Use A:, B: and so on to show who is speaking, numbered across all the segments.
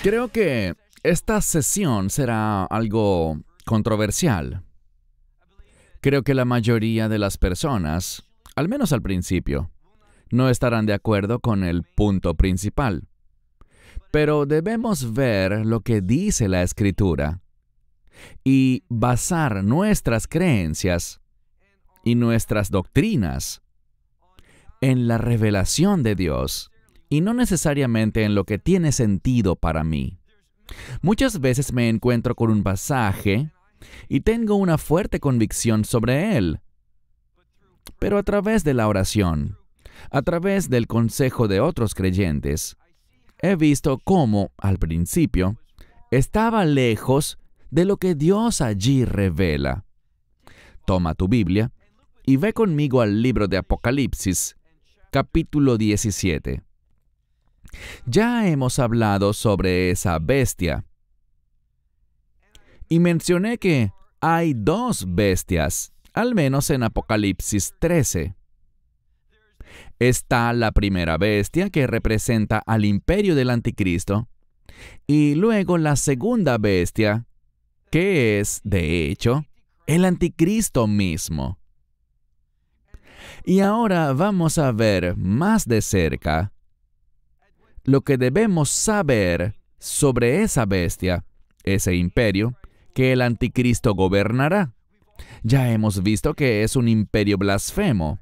A: Creo que esta sesión será algo controversial. Creo que la mayoría de las personas, al menos al principio, no estarán de acuerdo con el punto principal. Pero debemos ver lo que dice la Escritura y basar nuestras creencias y nuestras doctrinas en la revelación de Dios y no necesariamente en lo que tiene sentido para mí. Muchas veces me encuentro con un pasaje y tengo una fuerte convicción sobre él, pero a través de la oración, a través del consejo de otros creyentes, he visto cómo, al principio, estaba lejos de lo que Dios allí revela. Toma tu Biblia y ve conmigo al libro de Apocalipsis, capítulo 17. Ya hemos hablado sobre esa bestia. Y mencioné que hay dos bestias, al menos en Apocalipsis 13. Está la primera bestia que representa al imperio del anticristo, y luego la segunda bestia, que es, de hecho, el anticristo mismo. Y ahora vamos a ver más de cerca lo que debemos saber sobre esa bestia, ese imperio, que el anticristo gobernará. Ya hemos visto que es un imperio blasfemo.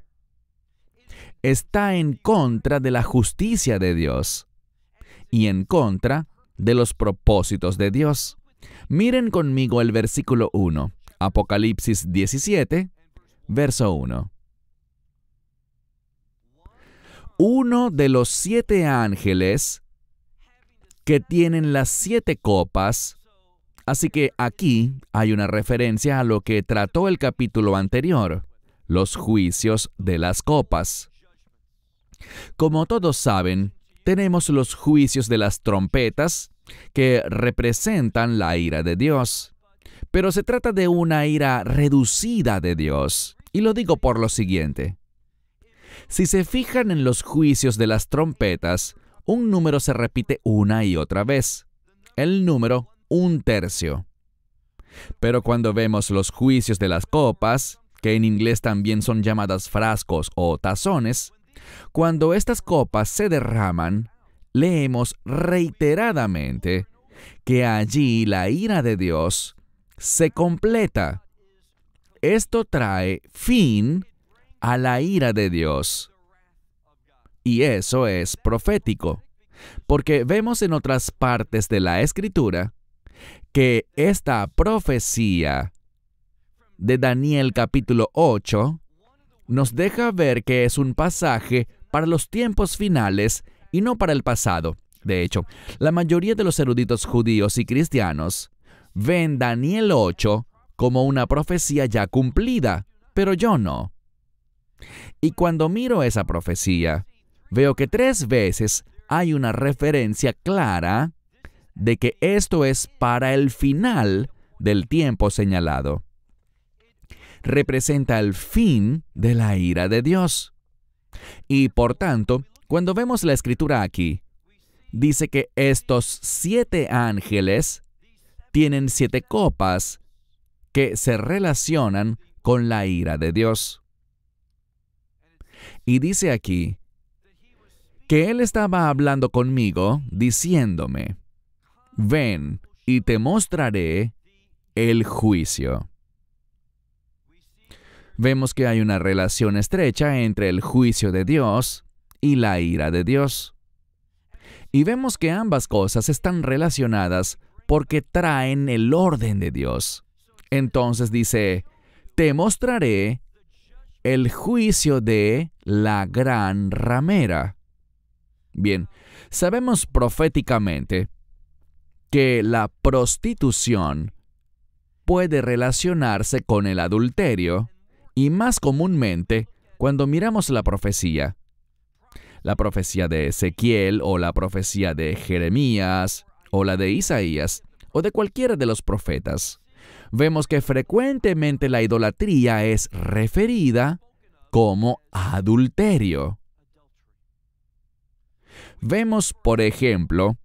A: Está en contra de la justicia de Dios y en contra de los propósitos de Dios. Miren conmigo el versículo 1, Apocalipsis 17, verso 1. Uno de los 7 ángeles que tienen las 7 copas, así que aquí hay una referencia a lo que trató el capítulo anterior, los juicios de las copas. Como todos saben, tenemos los juicios de las trompetas, que representan la ira de Dios. Pero se trata de una ira reducida de Dios, y lo digo por lo siguiente. Si se fijan en los juicios de las trompetas, un número se repite una y otra vez. El número 1/3. Pero cuando vemos los juicios de las copas, que en inglés también son llamadas frascos o tazones, cuando estas copas se derraman, leemos reiteradamente que allí la ira de Dios se completa. Esto trae fin a la ira de Dios. Y eso es profético, porque vemos en otras partes de la Escritura que esta profecía de Daniel capítulo 8 nos deja ver que es un pasaje para los tiempos finales y no para el pasado. De hecho, la mayoría de los eruditos judíos y cristianos ven Daniel 8 como una profecía ya cumplida, pero yo no. Y cuando miro esa profecía, veo que 3 veces hay una referencia clara de que esto es para el final del tiempo señalado. Representa el fin de la ira de Dios. Y por tanto, cuando vemos la Escritura aquí, dice que estos 7 ángeles tienen 7 copas que se relacionan con la ira de Dios. Y dice aquí que Él estaba hablando conmigo, diciéndome, ven y te mostraré el juicio. Vemos que hay una relación estrecha entre el juicio de Dios y la ira de Dios. Y vemos que ambas cosas están relacionadas porque traen el orden de Dios. Entonces dice, te mostraré el juicio de la gran ramera. Bien, sabemos proféticamente que la prostitución puede relacionarse con el adulterio, y más comúnmente cuando miramos la profecía de Ezequiel o la profecía de Jeremías o la de Isaías, o de cualquiera de los profetas, vemos que frecuentemente la idolatría es referida como adulterio. Vemos, por ejemplo,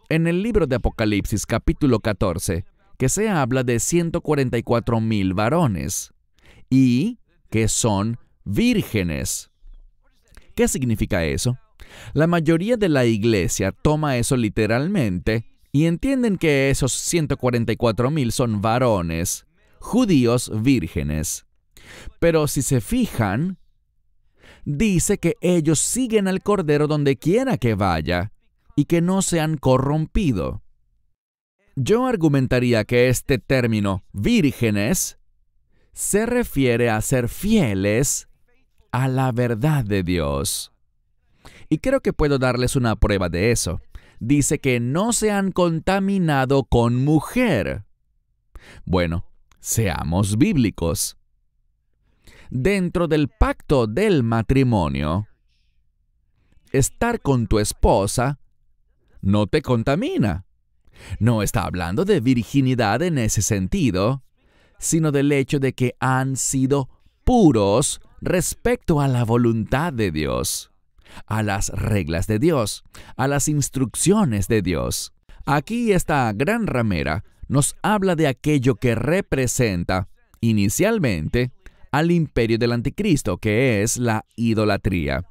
A: en el libro de Apocalipsis capítulo 14, que se habla de 144,000 varones y que son vírgenes. ¿Qué significa eso? La mayoría de la iglesia toma eso literalmente y entienden que esos 144,000 son varones, judíos vírgenes. Pero si se fijan, dice que ellos siguen al Cordero donde quiera que vaya y que no se han corrompido. Yo argumentaría que este término vírgenes se refiere a ser fieles a la verdad de Dios. Y creo que puedo darles una prueba de eso. Dice que no se han contaminado con mujer. Bueno, seamos bíblicos. Dentro del pacto del matrimonio, estar con tu esposa no te contamina. No está hablando de virginidad en ese sentido, sino del hecho de que han sido puros respecto a la voluntad de Dios, a las reglas de Dios, a las instrucciones de Dios. Aquí esta gran ramera nos habla de aquello que representa, inicialmente, al imperio del anticristo, que es la idolatría.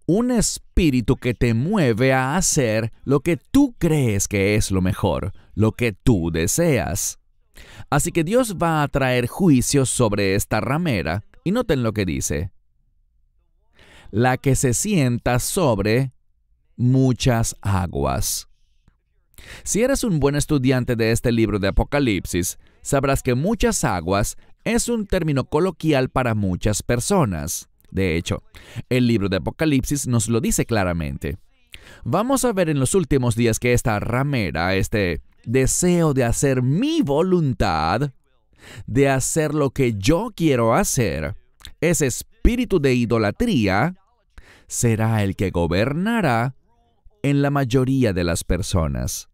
A: Un espíritu que te mueve a hacer lo que tú crees que es lo mejor, lo que tú deseas. Así que Dios va a traer juicios sobre esta ramera, y noten lo que dice: la que se sienta sobre muchas aguas. Si eres un buen estudiante de este libro de Apocalipsis, sabrás que muchas aguas es un término coloquial para muchas personas. De hecho, el libro de Apocalipsis nos lo dice claramente. Vamos a ver en los últimos días que esta ramera, este deseo de hacer mi voluntad, de hacer lo que yo quiero hacer, ese espíritu de idolatría, será el que gobernará en la mayoría de las personas.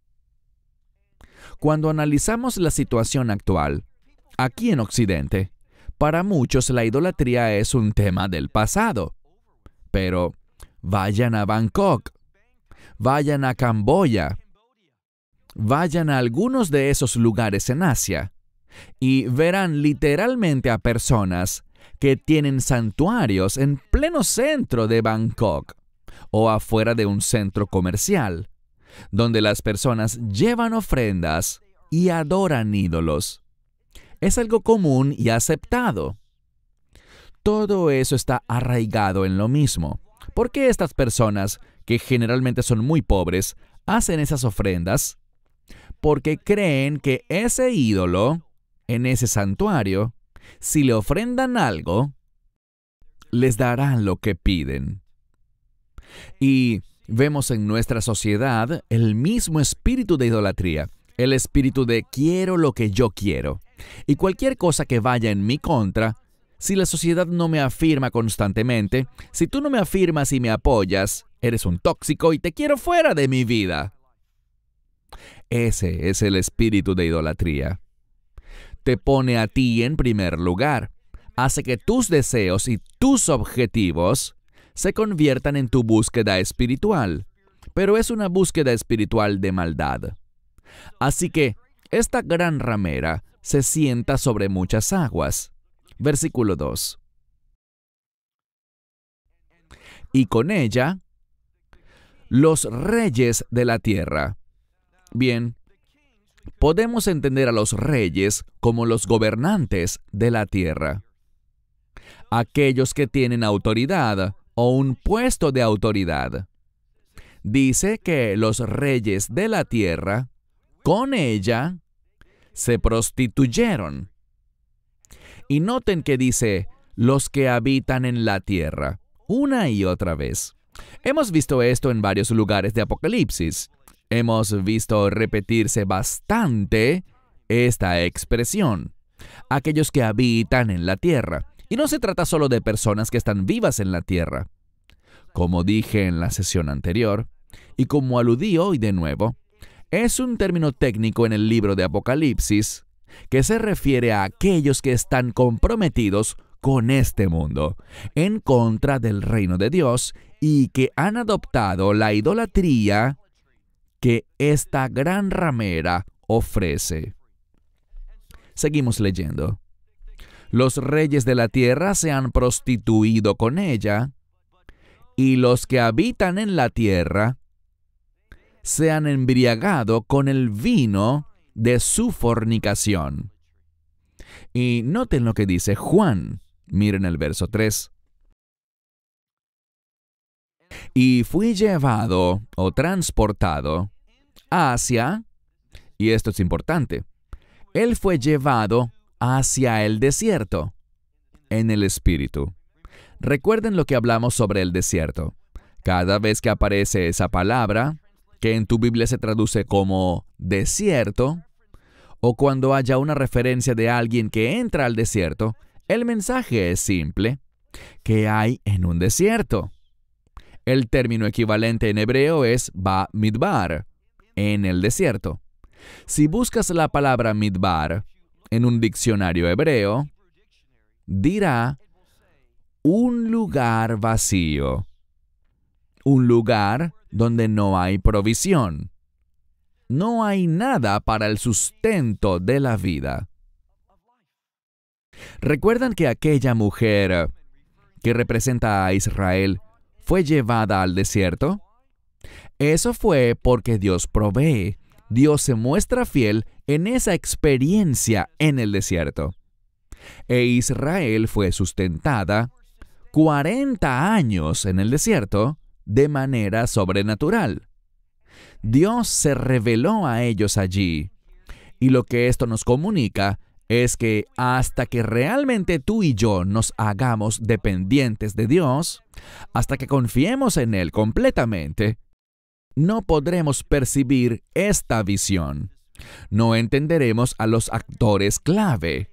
A: Cuando analizamos la situación actual, aquí en Occidente, para muchos la idolatría es un tema del pasado. Pero vayan a Bangkok, vayan a Camboya, vayan a algunos de esos lugares en Asia y verán literalmente a personas que tienen santuarios en pleno centro de Bangkok o afuera de un centro comercial, donde las personas llevan ofrendas y adoran ídolos. Es algo común y aceptado. Todo eso está arraigado en lo mismo. ¿Por qué estas personas, que generalmente son muy pobres, hacen esas ofrendas? Porque creen que ese ídolo, en ese santuario, si le ofrendan algo, les darán lo que piden. Y vemos en nuestra sociedad el mismo espíritu de idolatría, el espíritu de quiero lo que yo quiero. Y cualquier cosa que vaya en mi contra, si la sociedad no me afirma constantemente, si tú no me afirmas y me apoyas, eres un tóxico y te quiero fuera de mi vida. Ese es el espíritu de idolatría. Te pone a ti en primer lugar, hace que tus deseos y tus objetivos se conviertan en tu búsqueda espiritual, pero es una búsqueda espiritual de maldad. Así que esta gran ramera se sienta sobre muchas aguas. Versículo 2. Y con ella, los reyes de la tierra. Bien, podemos entender a los reyes como los gobernantes de la tierra. Aquellos que tienen autoridad o un puesto de autoridad. Dice que los reyes de la tierra, con ella, se prostituyeron. Y noten que dice, los que habitan en la tierra, una y otra vez. Hemos visto esto en varios lugares de Apocalipsis. Hemos visto repetirse bastante esta expresión. Aquellos que habitan en la tierra. Y no se trata solo de personas que están vivas en la tierra. Como dije en la sesión anterior, y como aludí hoy de nuevo, es un término técnico en el libro de Apocalipsis que se refiere a aquellos que están comprometidos con este mundo, en contra del reino de Dios y que han adoptado la idolatría que esta gran ramera ofrece. Seguimos leyendo. Los reyes de la tierra se han prostituido con ella, y los que habitan en la tierra se han embriagado con el vino de su fornicación. Y noten lo que dice Juan. Miren el verso 3. Y fui llevado o transportado hacia, y esto es importante, él fue llevado hacia el desierto, en el Espíritu. Recuerden lo que hablamos sobre el desierto. Cada vez que aparece esa palabra, que en tu Biblia se traduce como desierto, o cuando haya una referencia de alguien que entra al desierto, el mensaje es simple: ¿qué hay en un desierto? El término equivalente en hebreo es Ba-Midbar, en el desierto. Si buscas la palabra Midbar en un diccionario hebreo, dirá un lugar vacío, un lugar donde no hay provisión. No hay nada para el sustento de la vida. ¿Recuerdan que aquella mujer que representa a Israel fue llevada al desierto? Eso fue porque Dios provee. Dios se muestra fiel en esa experiencia en el desierto. E Israel fue sustentada 40 años en el desierto de manera sobrenatural. Dios se reveló a ellos allí. Y lo que esto nos comunica es que hasta que realmente tú y yo nos hagamos dependientes de Dios, hasta que confiemos en Él completamente, no podremos percibir esta visión. No entenderemos a los actores clave,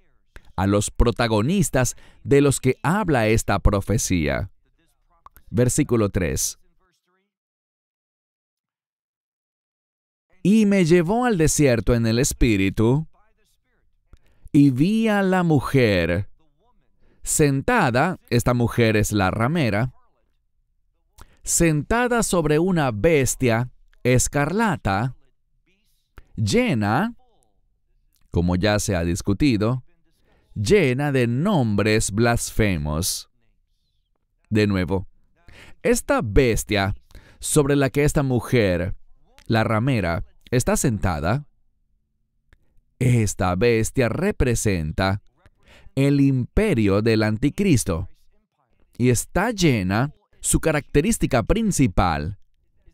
A: a los protagonistas de los que habla esta profecía. Versículo 3. Y me llevó al desierto en el Espíritu, y vi a la mujer sentada, esta mujer es la ramera, sentada sobre una bestia escarlata, llena, como ya se ha discutido, llena de nombres blasfemos. De nuevo, esta bestia sobre la que esta mujer, la ramera, está sentada, esta bestia representa el imperio del anticristo y está llena. Su característica principal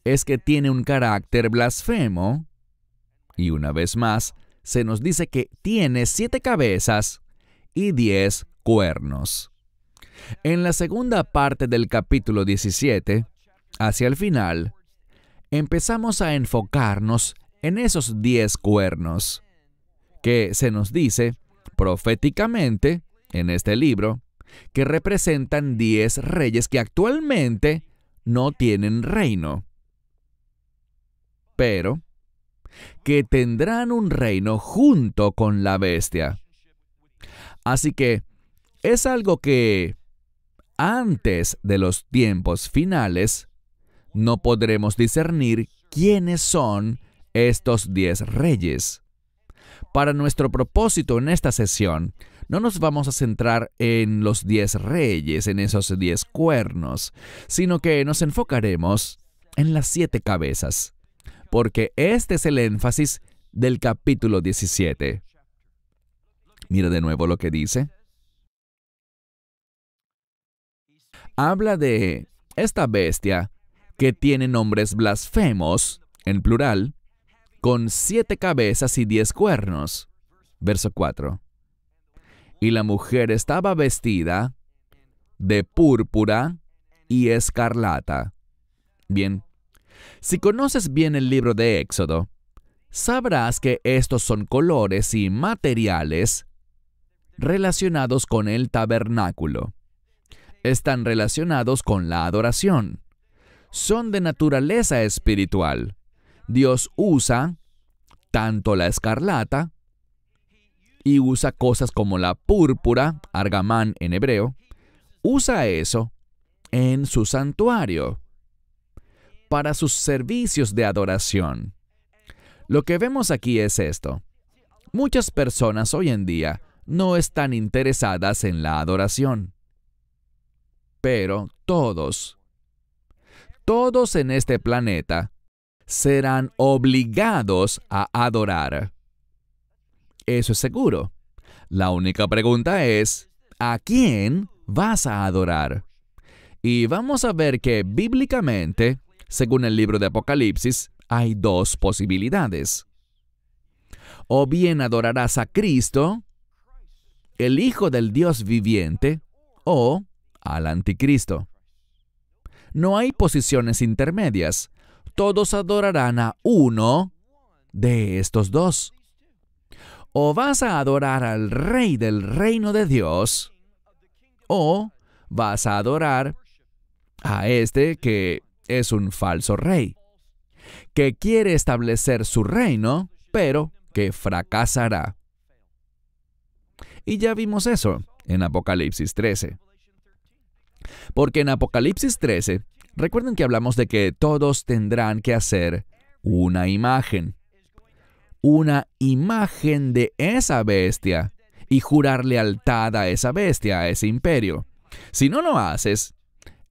A: es que tiene un carácter blasfemo, y una vez más se nos dice que tiene 7 cabezas y 10 cuernos. En la segunda parte del capítulo 17, hacia el final, empezamos a enfocarnos en esos 10 cuernos, que se nos dice proféticamente en este libro, que representan 10 reyes que actualmente no tienen reino, pero que tendrán un reino junto con la bestia. Así que es algo que antes de los tiempos finales no podremos discernir quiénes son estos 10 reyes. Para nuestro propósito en esta sesión, no nos vamos a centrar en los 10 reyes, en esos 10 cuernos, sino que nos enfocaremos en las 7 cabezas, porque este es el énfasis del capítulo 17. Mira de nuevo lo que dice. Habla de esta bestia que tiene nombres blasfemos, en plural, con 7 cabezas y 10 cuernos. Verso 4. Y la mujer estaba vestida de púrpura y escarlata. Bien, si conoces bien el libro de Éxodo, sabrás que estos son colores y materiales relacionados con el tabernáculo. Están relacionados con la adoración. Son de naturaleza espiritual. Dios usa tanto la escarlata, y usa cosas como la púrpura, argamán en hebreo, usa eso en su santuario para sus servicios de adoración. Lo que vemos aquí es esto. Muchas personas hoy en día no están interesadas en la adoración. Pero todos en este planeta serán obligados a adorar. Eso es seguro. La única pregunta es, ¿a quién vas a adorar? Y vamos a ver que bíblicamente, según el libro de Apocalipsis, hay dos posibilidades. O bien adorarás a Cristo, el Hijo del Dios viviente, o al Anticristo. No hay posiciones intermedias. Todos adorarán a uno de estos dos. O vas a adorar al Rey del reino de Dios, o vas a adorar a este que es un falso rey, que quiere establecer su reino, pero que fracasará. Y ya vimos eso en Apocalipsis 13. Porque en Apocalipsis 13, recuerden que hablamos de que todos tendrán que hacer una imagen de esa bestia y jurar lealtad a esa bestia, a ese imperio. Si no lo haces,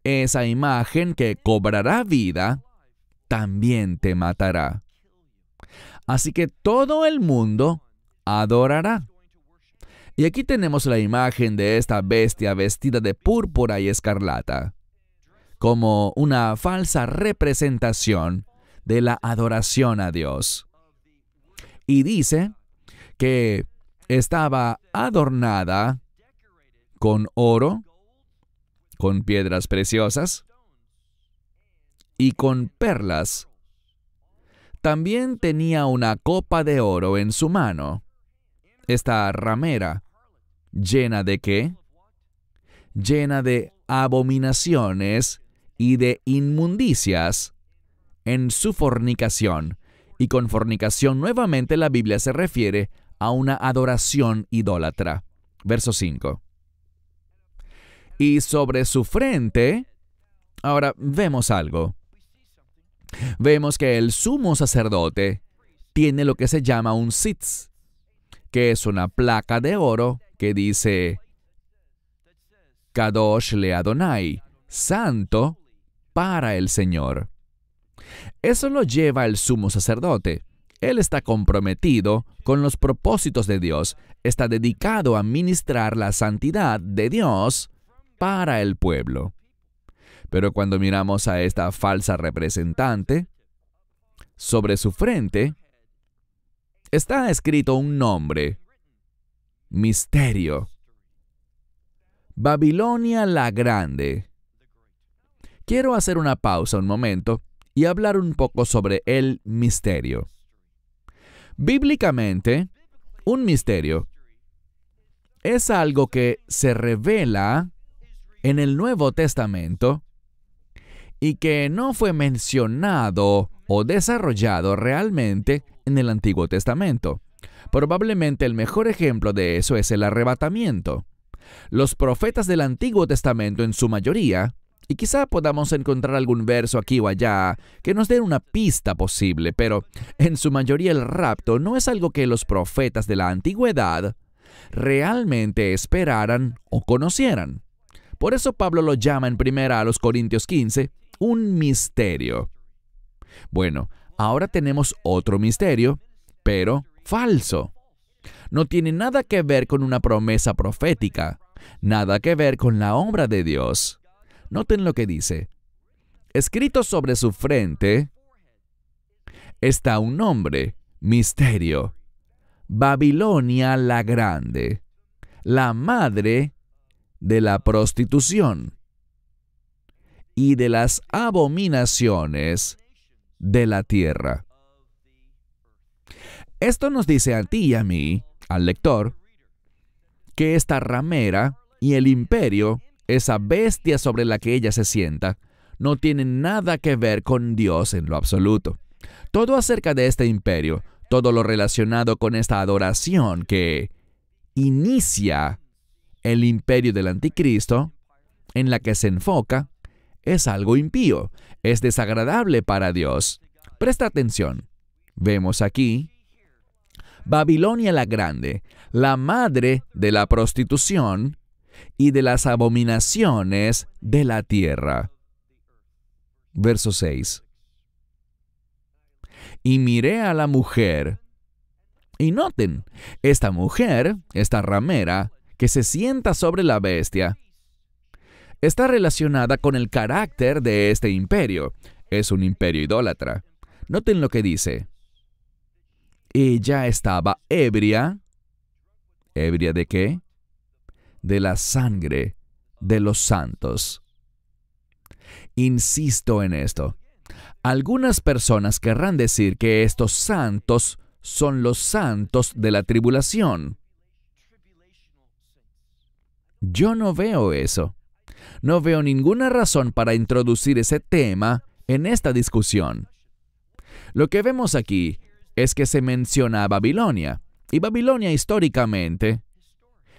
A: esa imagen que cobrará vida también te matará. Así que todo el mundo adorará. Y aquí tenemos la imagen de esta bestia vestida de púrpura y escarlata, como una falsa representación de la adoración a Dios. Y dice que estaba adornada con oro, con piedras preciosas y con perlas. También tenía una copa de oro en su mano. Esta ramera, ¿llena de qué? Llena de abominaciones y de inmundicias en su fornicación. Y con fornicación nuevamente la Biblia se refiere a una adoración idólatra. Verso 5. Y sobre su frente, ahora vemos algo. Vemos que el sumo sacerdote tiene lo que se llama un sitz, que es una placa de oro que dice Kadosh le Adonai, santo para el Señor. Eso lo lleva el sumo sacerdote. Él está comprometido con los propósitos de Dios, está dedicado a ministrar la santidad de Dios para el pueblo. Pero cuando miramos a esta falsa representante, sobre su frente está escrito un nombre: Misterio. Babilonia la Grande. Quiero hacer una pausa un momento y hablar un poco sobre el misterio. Bíblicamente, un misterio es algo que se revela en el Nuevo Testamento y que no fue mencionado o desarrollado realmente en el Antiguo Testamento. Probablemente el mejor ejemplo de eso es el arrebatamiento. Los profetas del Antiguo Testamento en su mayoría, y quizá podamos encontrar algún verso aquí o allá que nos dé una pista posible, pero en su mayoría el rapto no es algo que los profetas de la antigüedad realmente esperaran o conocieran. Por eso Pablo lo llama en 1 Corintios 15 un misterio. Bueno, ahora tenemos otro misterio, pero falso. No tiene nada que ver con una promesa profética, nada que ver con la obra de Dios. Noten lo que dice. Escrito sobre su frente está un nombre, misterio. Babilonia la Grande, la madre de la prostitución y de las abominaciones de la tierra. Esto nos dice a ti y a mí, al lector, que esta ramera y el imperio, esa bestia sobre la que ella se sienta, no tienen nada que ver con Dios en lo absoluto. Todo acerca de este imperio, todo lo relacionado con esta adoración que inicia el imperio del anticristo, en la que se enfoca, es algo impío, es desagradable para Dios. Presta atención. Vemos aquí Babilonia la Grande, la madre de la prostitución y de las abominaciones de la tierra. Verso 6. Y miré a la mujer. Y noten, esta mujer, esta ramera, que se sienta sobre la bestia, está relacionada con el carácter de este imperio. Es un imperio idólatra. Noten lo que dice. Ella estaba ebria. ¿Ebria de qué? De la sangre de los santos. Insisto en esto. Algunas personas querrán decir que estos santos son los santos de la tribulación. Yo no veo eso. No veo ninguna razón para introducir ese tema en esta discusión. Lo que vemos aquí es que se menciona a Babilonia, y Babilonia históricamente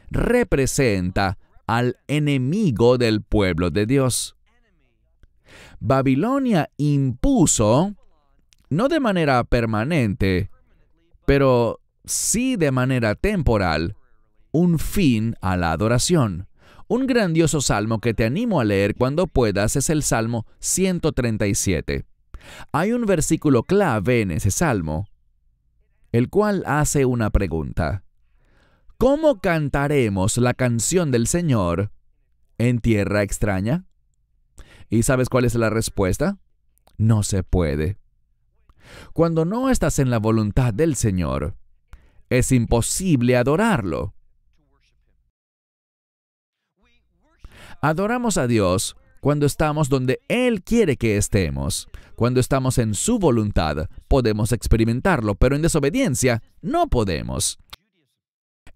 A: representa al enemigo del pueblo de Dios. Babilonia impuso, no de manera permanente, pero sí de manera temporal, un fin a la adoración. Un grandioso salmo que te animo a leer cuando puedas es el Salmo 137. Hay un versículo clave en ese salmo, el cual hace una pregunta. ¿Cómo cantaremos la canción del Señor en tierra extraña? ¿Y sabes cuál es la respuesta? No se puede. Cuando no estás en la voluntad del Señor, es imposible adorarlo. Adoramos a Dios cuando estamos donde Él quiere que estemos. Cuando estamos en su voluntad, podemos experimentarlo, pero en desobediencia no podemos.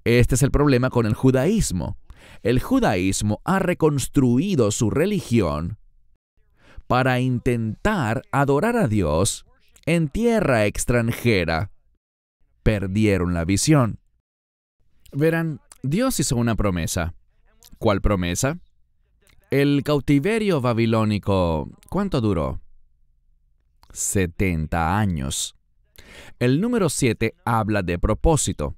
A: Este es el problema con el judaísmo. El judaísmo ha reconstruido su religión para intentar adorar a Dios en tierra extranjera. Perdieron la visión. Verán, Dios hizo una promesa. ¿Cuál promesa? El cautiverio babilónico, ¿cuánto duró? 70 años. El número 7 habla de propósito.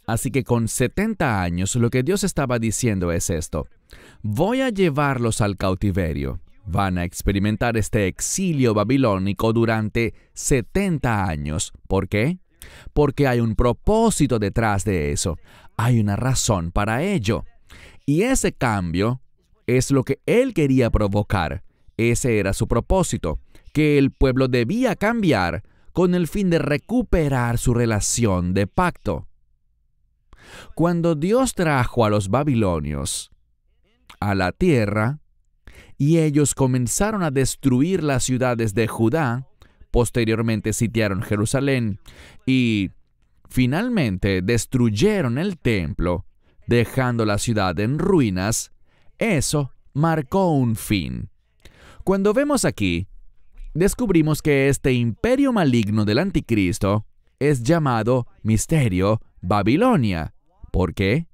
A: Así que con 70 años lo que Dios estaba diciendo es esto. Voy a llevarlos al cautiverio. Van a experimentar este exilio babilónico durante 70 años. ¿Por qué? Porque hay un propósito detrás de eso. Hay una razón para ello. Y ese cambio es lo que Él quería provocar. Ese era su propósito, que el pueblo debía cambiar con el fin de recuperar su relación de pacto. Cuando Dios trajo a los babilonios a la tierra, y ellos comenzaron a destruir las ciudades de Judá, posteriormente sitiaron Jerusalén, y finalmente destruyeron el templo, dejando la ciudad en ruinas, eso marcó un fin. Cuando vemos aquí, descubrimos que este imperio maligno del anticristo es llamado Misterio Babilonia. ¿Por qué?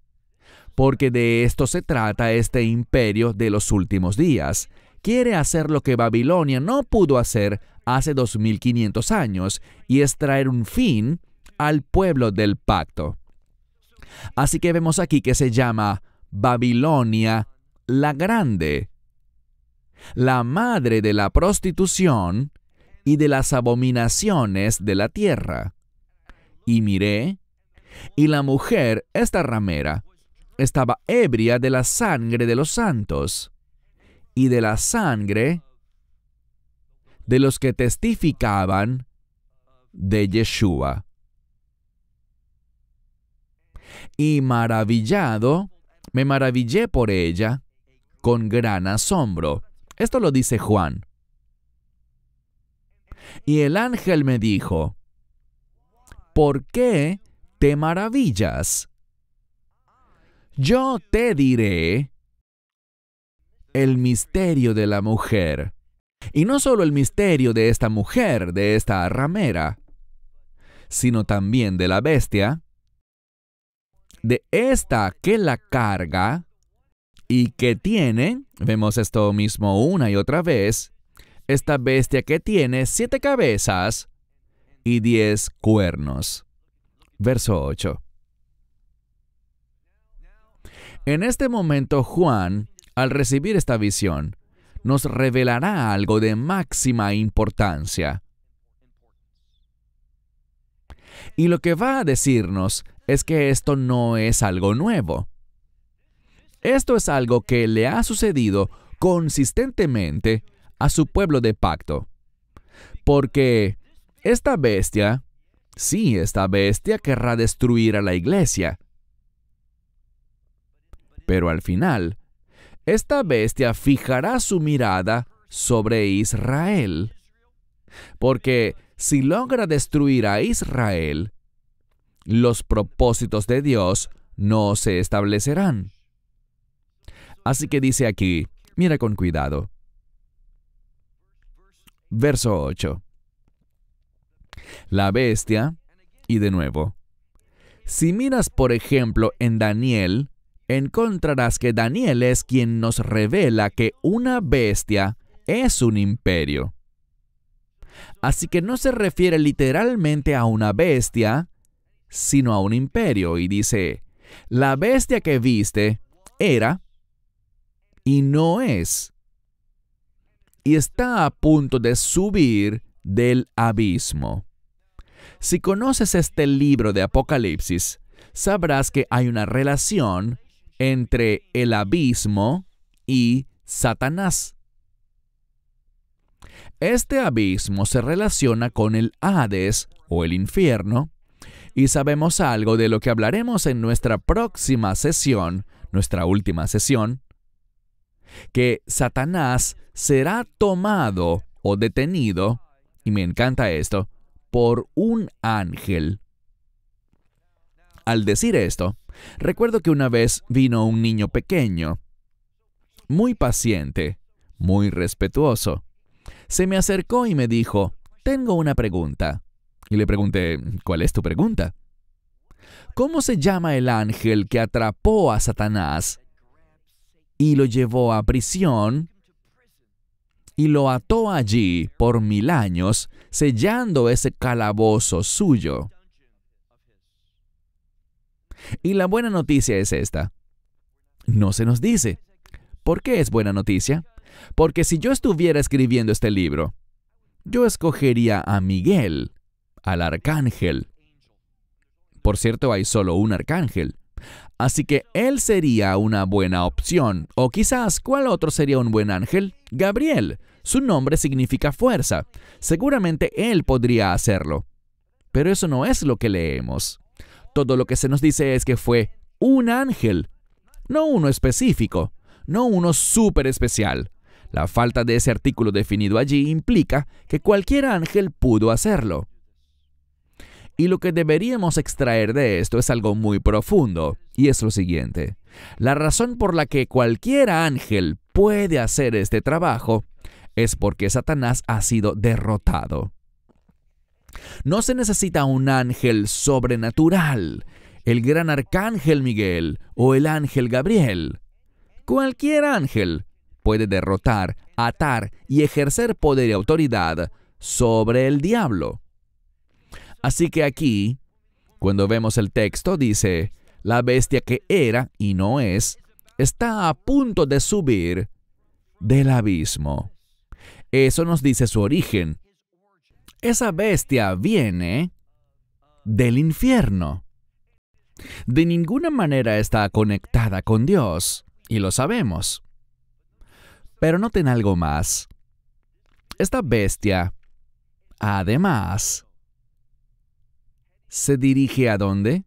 A: Porque de esto se trata este imperio de los últimos días. Quiere hacer lo que Babilonia no pudo hacer hace 2500 años, y es traer un fin al pueblo del pacto. Así que vemos aquí que se llama Babilonia la Grande, la madre de la prostitución y de las abominaciones de la tierra. Y miré, y la mujer, esta ramera, estaba ebria de la sangre de los santos y de la sangre de los que testificaban de Yeshua. Y maravillado, me maravillé por ella con gran asombro. Esto lo dice Juan. Y el ángel me dijo, ¿por qué te maravillas? Yo te diré el misterio de la mujer. Y no solo el misterio de esta mujer, de esta ramera. sino también de la bestia, de esta que la carga y que tiene, vemos esto mismo una y otra vez, esta bestia que tiene 7 cabezas y 10 cuernos. Verso 8. En este momento Juan, al recibir esta visión, nos revelará algo de máxima importancia. Y lo que va a decirnos es que esto no es algo nuevo. Esto es algo que le ha sucedido consistentemente a su pueblo de pacto. Porque esta bestia querrá destruir a la iglesia. Pero al final, esta bestia fijará su mirada sobre Israel. Porque si logra destruir a Israel, los propósitos de Dios no se establecerán. Así que dice aquí, mira con cuidado. Verso 8. La bestia, y de nuevo, si miras por ejemplo en Daniel, encontrarás que Daniel es quien nos revela que una bestia es un imperio. Así que no se refiere literalmente a una bestia, sino a un imperio, y dice, la bestia que viste era y no es, y está a punto de subir del abismo. Si conoces este libro de Apocalipsis, sabrás que hay una relación entre el abismo y Satanás. Este abismo se relaciona con el Hades o el infierno, y sabemos algo de lo que hablaremos en nuestra próxima sesión, nuestra última sesión, que Satanás será tomado o detenido, y me encanta esto, por un ángel. Al decir esto, recuerdo que una vez vino un niño pequeño, muy paciente, muy respetuoso. Se me acercó y me dijo, tengo una pregunta. Y le pregunté, ¿cuál es tu pregunta? ¿Cómo se llama el ángel que atrapó a Satanás y lo llevó a prisión y lo ató allí por 1000 años, sellando ese calabozo suyo? Y la buena noticia es esta. No se nos dice. ¿Por qué es buena noticia? Porque si yo estuviera escribiendo este libro, yo escogería a Miguel, al arcángel. Por cierto, hay solo un arcángel. Así que él sería una buena opción. O quizás, ¿cuál otro sería un buen ángel? Gabriel. Su nombre significa fuerza. Seguramente él podría hacerlo. Pero eso no es lo que leemos. Todo lo que se nos dice es que fue un ángel. No uno específico. No uno súper especial. La falta de ese artículo definido allí implica que cualquier ángel pudo hacerlo. Y lo que deberíamos extraer de esto es algo muy profundo, y es lo siguiente. La razón por la que cualquier ángel puede hacer este trabajo es porque Satanás ha sido derrotado. No se necesita un ángel sobrenatural, el gran arcángel Miguel o el ángel Gabriel. Cualquier ángel puede derrotar, atar y ejercer poder y autoridad sobre el diablo. Así que aquí, cuando vemos el texto, dice, la bestia que era y no es, está a punto de subir del abismo. Eso nos dice su origen. Esa bestia viene del infierno. De ninguna manera está conectada con Dios, y lo sabemos. Pero noten algo más. Esta bestia, además, ¿se dirige a dónde?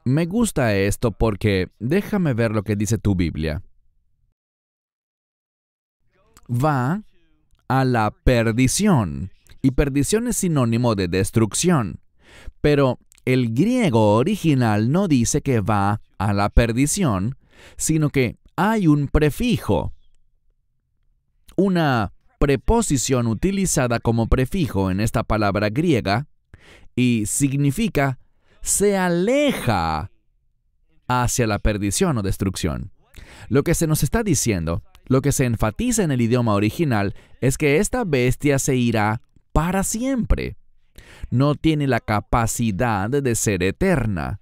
A: Me gusta esto porque déjame ver lo que dice tu Biblia. Va a la perdición. Y perdición es sinónimo de destrucción. Pero el griego original no dice que va a la perdición, sino que hay un prefijo. Una preposición utilizada como prefijo en esta palabra griega y significa se aleja hacia la perdición o destrucción. Lo que se nos está diciendo, lo que se enfatiza en el idioma original, es que esta bestia se irá para siempre. No tiene la capacidad de ser eterna.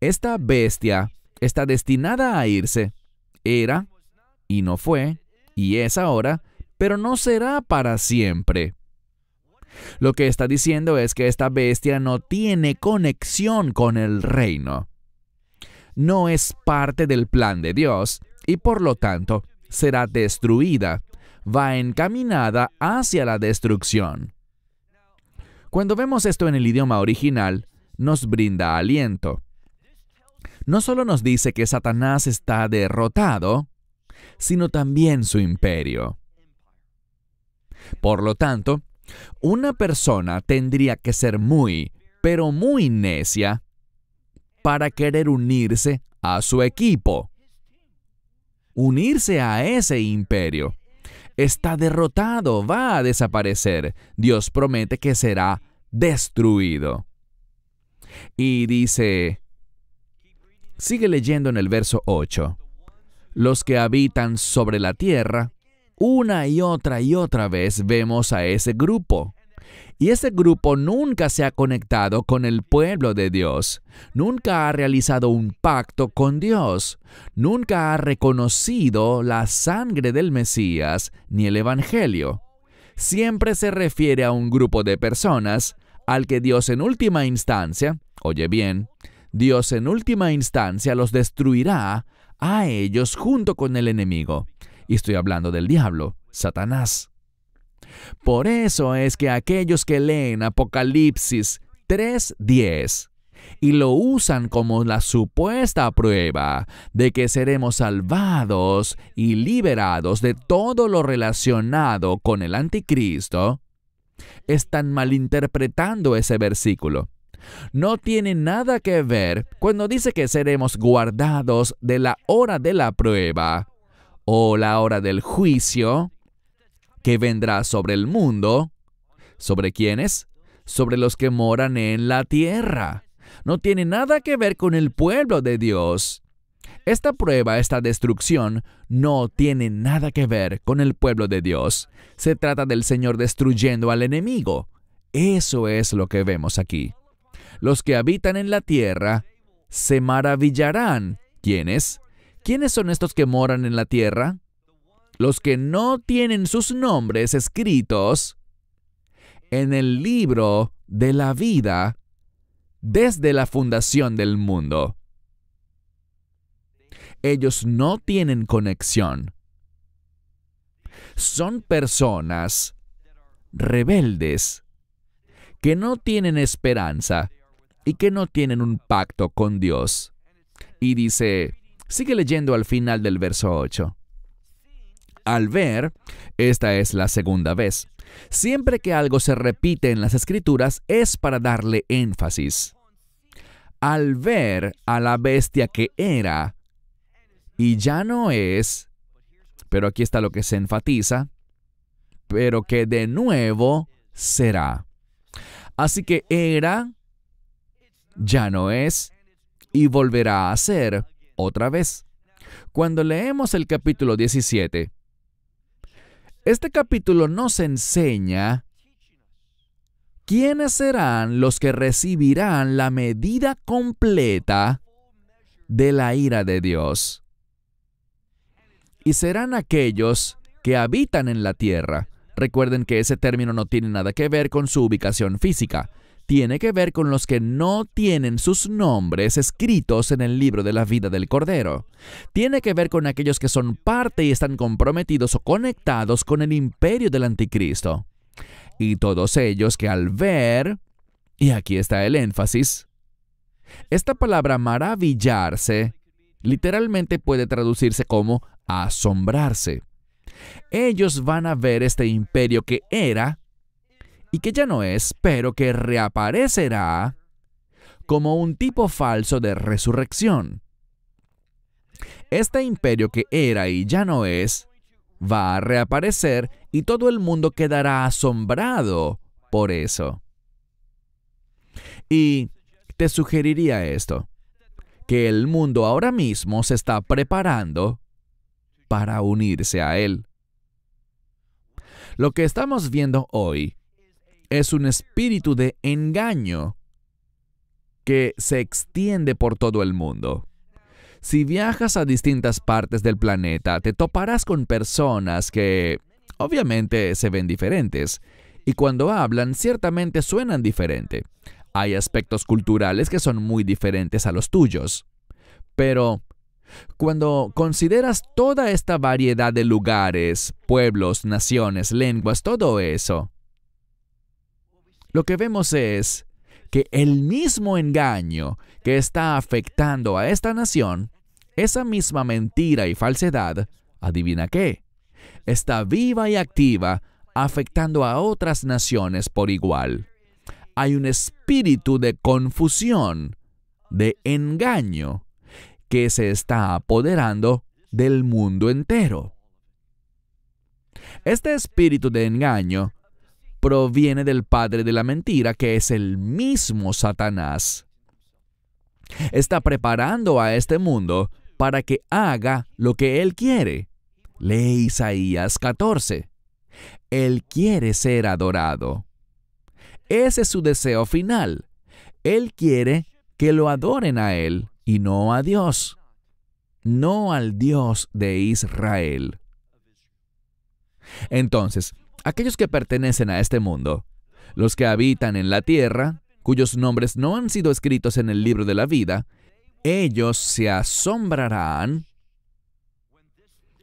A: Esta bestia está destinada a irse. Era, y no fue, y es ahora, pero no será para siempre. Lo que está diciendo es que esta bestia no tiene conexión con el reino. No es parte del plan de Dios y por lo tanto será destruida. Va encaminada hacia la destrucción. Cuando vemos esto en el idioma original, nos brinda aliento. No solo nos dice que Satanás está derrotado, sino también su imperio. Por lo tanto, una persona tendría que ser muy, pero muy necia para querer unirse a su equipo, unirse a ese imperio. Está derrotado, va a desaparecer. Dios promete que será destruido. Y dice, sigue leyendo en el verso 8, los que habitan sobre la tierra, una y otra vez vemos a ese grupo. Y ese grupo nunca se ha conectado con el pueblo de Dios, nunca ha realizado un pacto con Dios, nunca ha reconocido la sangre del Mesías ni el Evangelio. Siempre se refiere a un grupo de personas al que Dios en última instancia, oye bien, Dios en última instancia los destruirá a ellos junto con el enemigo. Y estoy hablando del diablo, Satanás. Por eso es que aquellos que leen Apocalipsis 3:10 y lo usan como la supuesta prueba de que seremos salvados y liberados de todo lo relacionado con el anticristo, están malinterpretando ese versículo. No tiene nada que ver cuando dice que seremos guardados de la hora de la prueba o la hora del juicio que vendrá sobre el mundo. ¿Sobre quiénes? Sobre los que moran en la tierra. No tiene nada que ver con el pueblo de Dios. Esta prueba, esta destrucción, no tiene nada que ver con el pueblo de Dios. Se trata del Señor destruyendo al enemigo. Eso es lo que vemos aquí. Los que habitan en la tierra se maravillarán. ¿Quiénes? ¿Quiénes son estos que moran en la tierra? Los que no tienen sus nombres escritos en el libro de la vida desde la fundación del mundo. Ellos no tienen conexión. Son personas rebeldes que no tienen esperanza y que no tienen un pacto con Dios. Y dice, sigue leyendo al final del verso 8. Al ver, esta es la segunda vez. Siempre que algo se repite en las Escrituras es para darle énfasis. Al ver a la bestia que era y ya no es, pero aquí está lo que se enfatiza, pero que de nuevo será. Así que era, ya no es y volverá a ser otra vez. Cuando leemos el capítulo 17, este capítulo nos enseña quiénes serán los que recibirán la medida completa de la ira de Dios. Y serán aquellos que habitan en la tierra. Recuerden que ese término no tiene nada que ver con su ubicación física. Tiene que ver con los que no tienen sus nombres escritos en el libro de la vida del Cordero. Tiene que ver con aquellos que son parte y están comprometidos o conectados con el imperio del anticristo. Y todos ellos que al ver, y aquí está el énfasis, esta palabra maravillarse literalmente puede traducirse como asombrarse. Ellos van a ver este imperio que era y que ya no es, pero que reaparecerá como un tipo falso de resurrección. Este imperio que era y ya no es, va a reaparecer y todo el mundo quedará asombrado por eso. Y te sugeriría esto, que el mundo ahora mismo se está preparando para unirse a él. Lo que estamos viendo hoy es un espíritu de engaño que se extiende por todo el mundo. Si viajas a distintas partes del planeta, te toparás con personas que obviamente se ven diferentes, y cuando hablan ciertamente suenan diferente. Hay aspectos culturales que son muy diferentes a los tuyos. Pero cuando consideras toda esta variedad de lugares, pueblos, naciones, lenguas, todo eso, lo que vemos es que el mismo engaño que está afectando a esta nación, esa misma mentira y falsedad, ¿adivina qué? Está viva y activa, afectando a otras naciones por igual. Hay un espíritu de confusión, de engaño, que se está apoderando del mundo entero. Este espíritu de engaño proviene del padre de la mentira, que es el mismo Satanás. Está preparando a este mundo para que haga lo que él quiere. Lee Isaías 14. Él quiere ser adorado. Ese es su deseo final. Él quiere que lo adoren a él y no a Dios, no al Dios de Israel. Entonces, aquellos que pertenecen a este mundo, los que habitan en la tierra, cuyos nombres no han sido escritos en el libro de la vida, ellos se asombrarán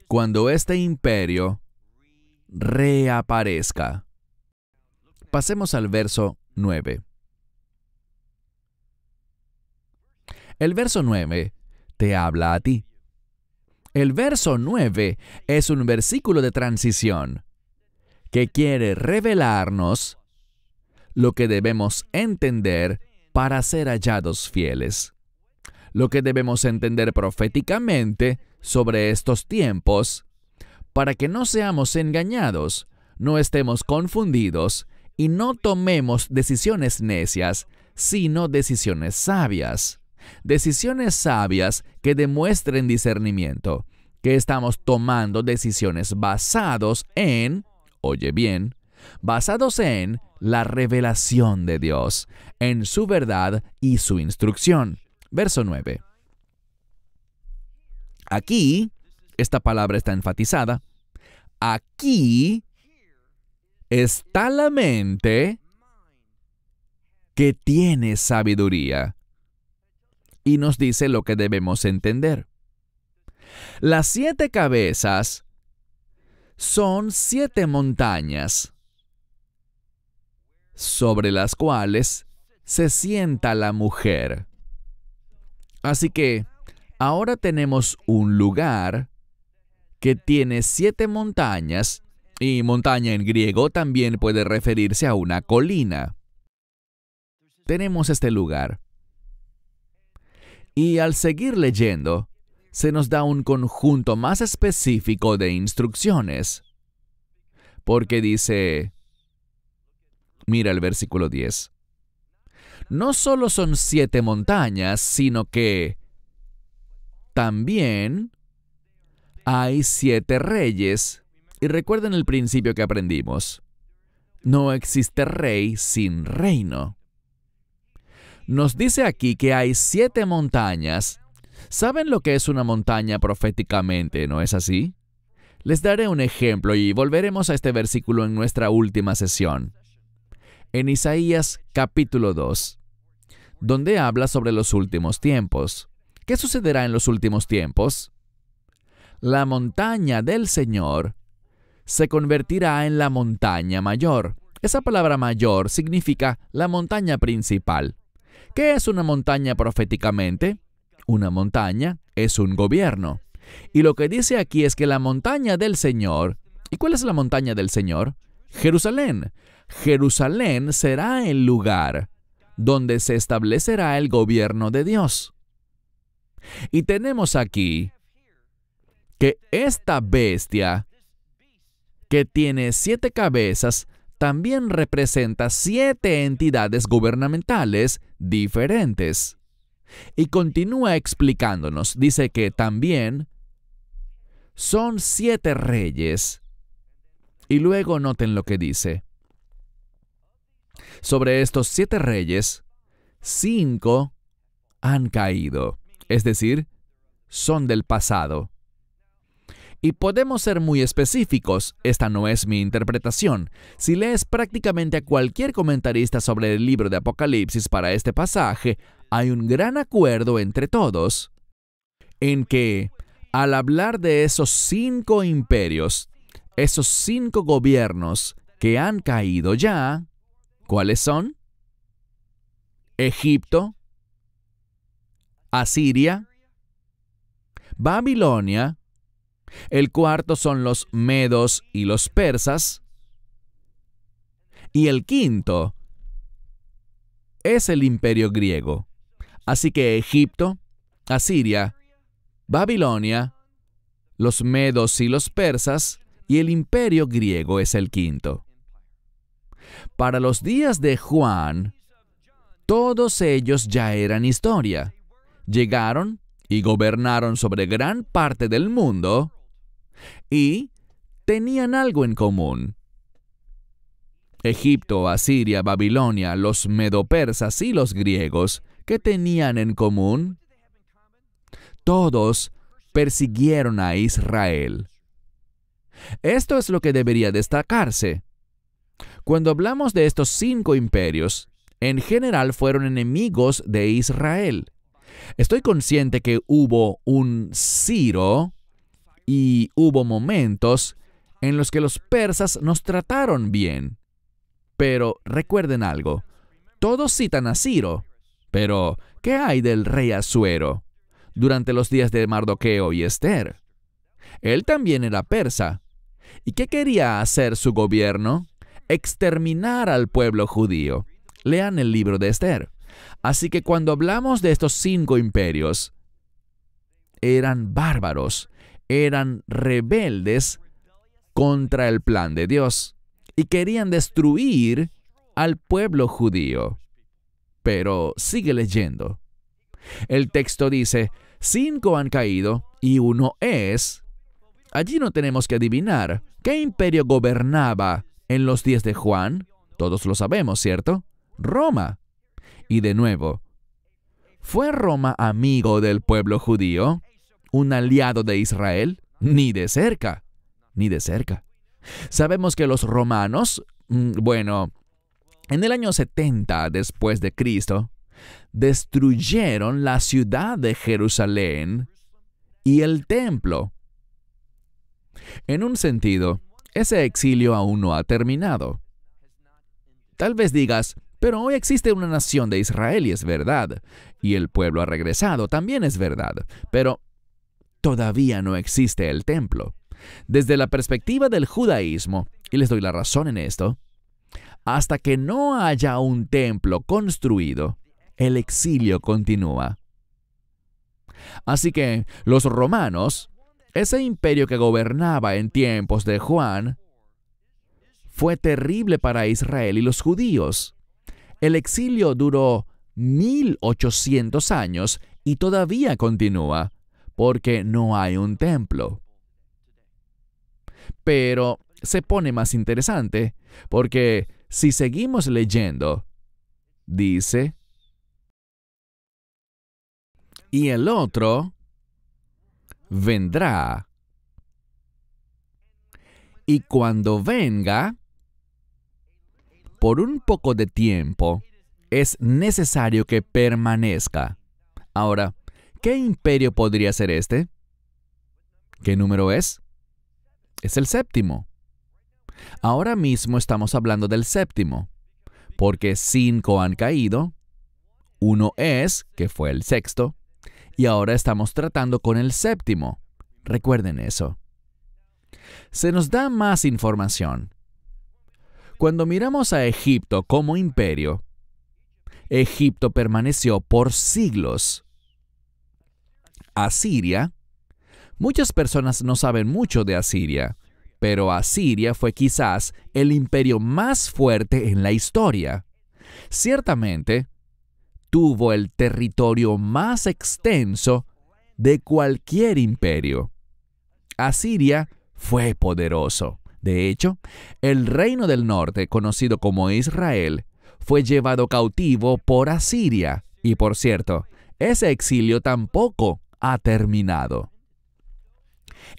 A: cuando este imperio reaparezca. Pasemos al verso 9. El verso 9 te habla a ti. El verso 9 es un versículo de transición que quiere revelarnos lo que debemos entender para ser hallados fieles. Lo que debemos entender proféticamente sobre estos tiempos para que no seamos engañados, no estemos confundidos y no tomemos decisiones necias, sino decisiones sabias. Decisiones sabias que demuestren discernimiento, que estamos tomando decisiones basados en, oye bien, basados en la revelación de Dios, en su verdad y su instrucción. Verso 9. Aquí, esta palabra está enfatizada, aquí está la mente que tiene sabiduría. Y nos dice lo que debemos entender. Las 7 cabezas son 7 montañas sobre las cuales se sienta la mujer. Así que ahora tenemos un lugar que tiene 7 montañas, y montaña en griego también puede referirse a una colina. Tenemos este lugar. Y al seguir leyendo, se nos da un conjunto más específico de instrucciones. Porque dice, mira el versículo 10. No solo son 7 montañas, sino que también hay 7 reyes. Y recuerden el principio que aprendimos. No existe rey sin reino. Nos dice aquí que hay 7 montañas. ¿Saben lo que es una montaña proféticamente, no es así? Les daré un ejemplo y volveremos a este versículo en nuestra última sesión. En Isaías capítulo 2, donde habla sobre los últimos tiempos. ¿Qué sucederá en los últimos tiempos? La montaña del Señor se convertirá en la montaña mayor. Esa palabra mayor significa la montaña principal. ¿Qué es una montaña proféticamente? Una montaña es un gobierno. Y lo que dice aquí es que la montaña del Señor, ¿y cuál es la montaña del Señor? Jerusalén. Jerusalén será el lugar donde se establecerá el gobierno de Dios. Y tenemos aquí que esta bestia, que tiene 7 cabezas, también representa 7 entidades gubernamentales diferentes. Y continúa explicándonos. Dice que también son 7 reyes. Y luego noten lo que dice. Sobre estos 7 reyes, 5 han caído. Es decir, son del pasado. Y podemos ser muy específicos, esta no es mi interpretación. Si lees prácticamente a cualquier comentarista sobre el libro de Apocalipsis para este pasaje, hay un gran acuerdo entre todos en que, al hablar de esos 5 imperios, esos 5 gobiernos que han caído ya, ¿cuáles son? Egipto, Asiria, Babilonia. El cuarto son los medos y los persas. Y el quinto es el imperio griego. Así que Egipto, Asiria, Babilonia, los medos y los persas, y el imperio griego es el quinto. Para los días de Juan, todos ellos ya eran historia. Llegaron y gobernaron sobre gran parte del mundo y tenían algo en común. Egipto, Asiria, Babilonia, los medopersas y los griegos, ¿qué tenían en común? Todos persiguieron a Israel. Esto es lo que debería destacarse. Cuando hablamos de estos 5 imperios, en general fueron enemigos de Israel. Estoy consciente que hubo un Ciro y hubo momentos en los que los persas nos trataron bien. Pero recuerden algo, todos citan a Ciro, pero ¿qué hay del rey Asuero durante los días de Mardoqueo y Esther? Él también era persa. ¿Y qué quería hacer su gobierno? Exterminar al pueblo judío. Lean el libro de Esther. Así que cuando hablamos de estos 5 imperios, eran bárbaros, eran rebeldes contra el plan de Dios y querían destruir al pueblo judío. Pero sigue leyendo. El texto dice, 5 han caído y 1 es. Allí no tenemos que adivinar qué imperio gobernaba en los días de Juan. Todos lo sabemos, ¿cierto? Roma. Y de nuevo, ¿fue Roma amigo del pueblo judío? ¿Un aliado de Israel? Ni de cerca, ni de cerca. Sabemos que los romanos, en el año 70 después de Cristo, destruyeron la ciudad de Jerusalén y el templo. En un sentido, ese exilio aún no ha terminado. Tal vez digas, pero hoy existe una nación de Israel y es verdad, y el pueblo ha regresado, también es verdad, pero todavía no existe el templo. Desde la perspectiva del judaísmo, y les doy la razón en esto, hasta que no haya un templo construido, el exilio continúa. Así que los romanos, ese imperio que gobernaba en tiempos de Juan, fue terrible para Israel y los judíos. El exilio duró 1800 años y todavía continúa, porque no hay un templo. Pero se pone más interesante, porque si seguimos leyendo, dice, y el otro vendrá. Y cuando venga, por un poco de tiempo, es necesario que permanezca. Ahora, ¿qué imperio podría ser este? ¿Qué número es? Es el 7º. Ahora mismo estamos hablando del 7º, porque 5 han caído, 1 es, que fue el 6º, y ahora estamos tratando con el 7º. Recuerden eso. Se nos da más información. Cuando miramos a Egipto como imperio, Egipto permaneció por siglos. Asiria, muchas personas no saben mucho de Asiria, pero Asiria fue quizás el imperio más fuerte en la historia. Ciertamente, tuvo el territorio más extenso de cualquier imperio. Asiria fue poderoso. De hecho, el reino del norte, conocido como Israel, fue llevado cautivo por Asiria. Y por cierto, ese exilio tampoco ha terminado.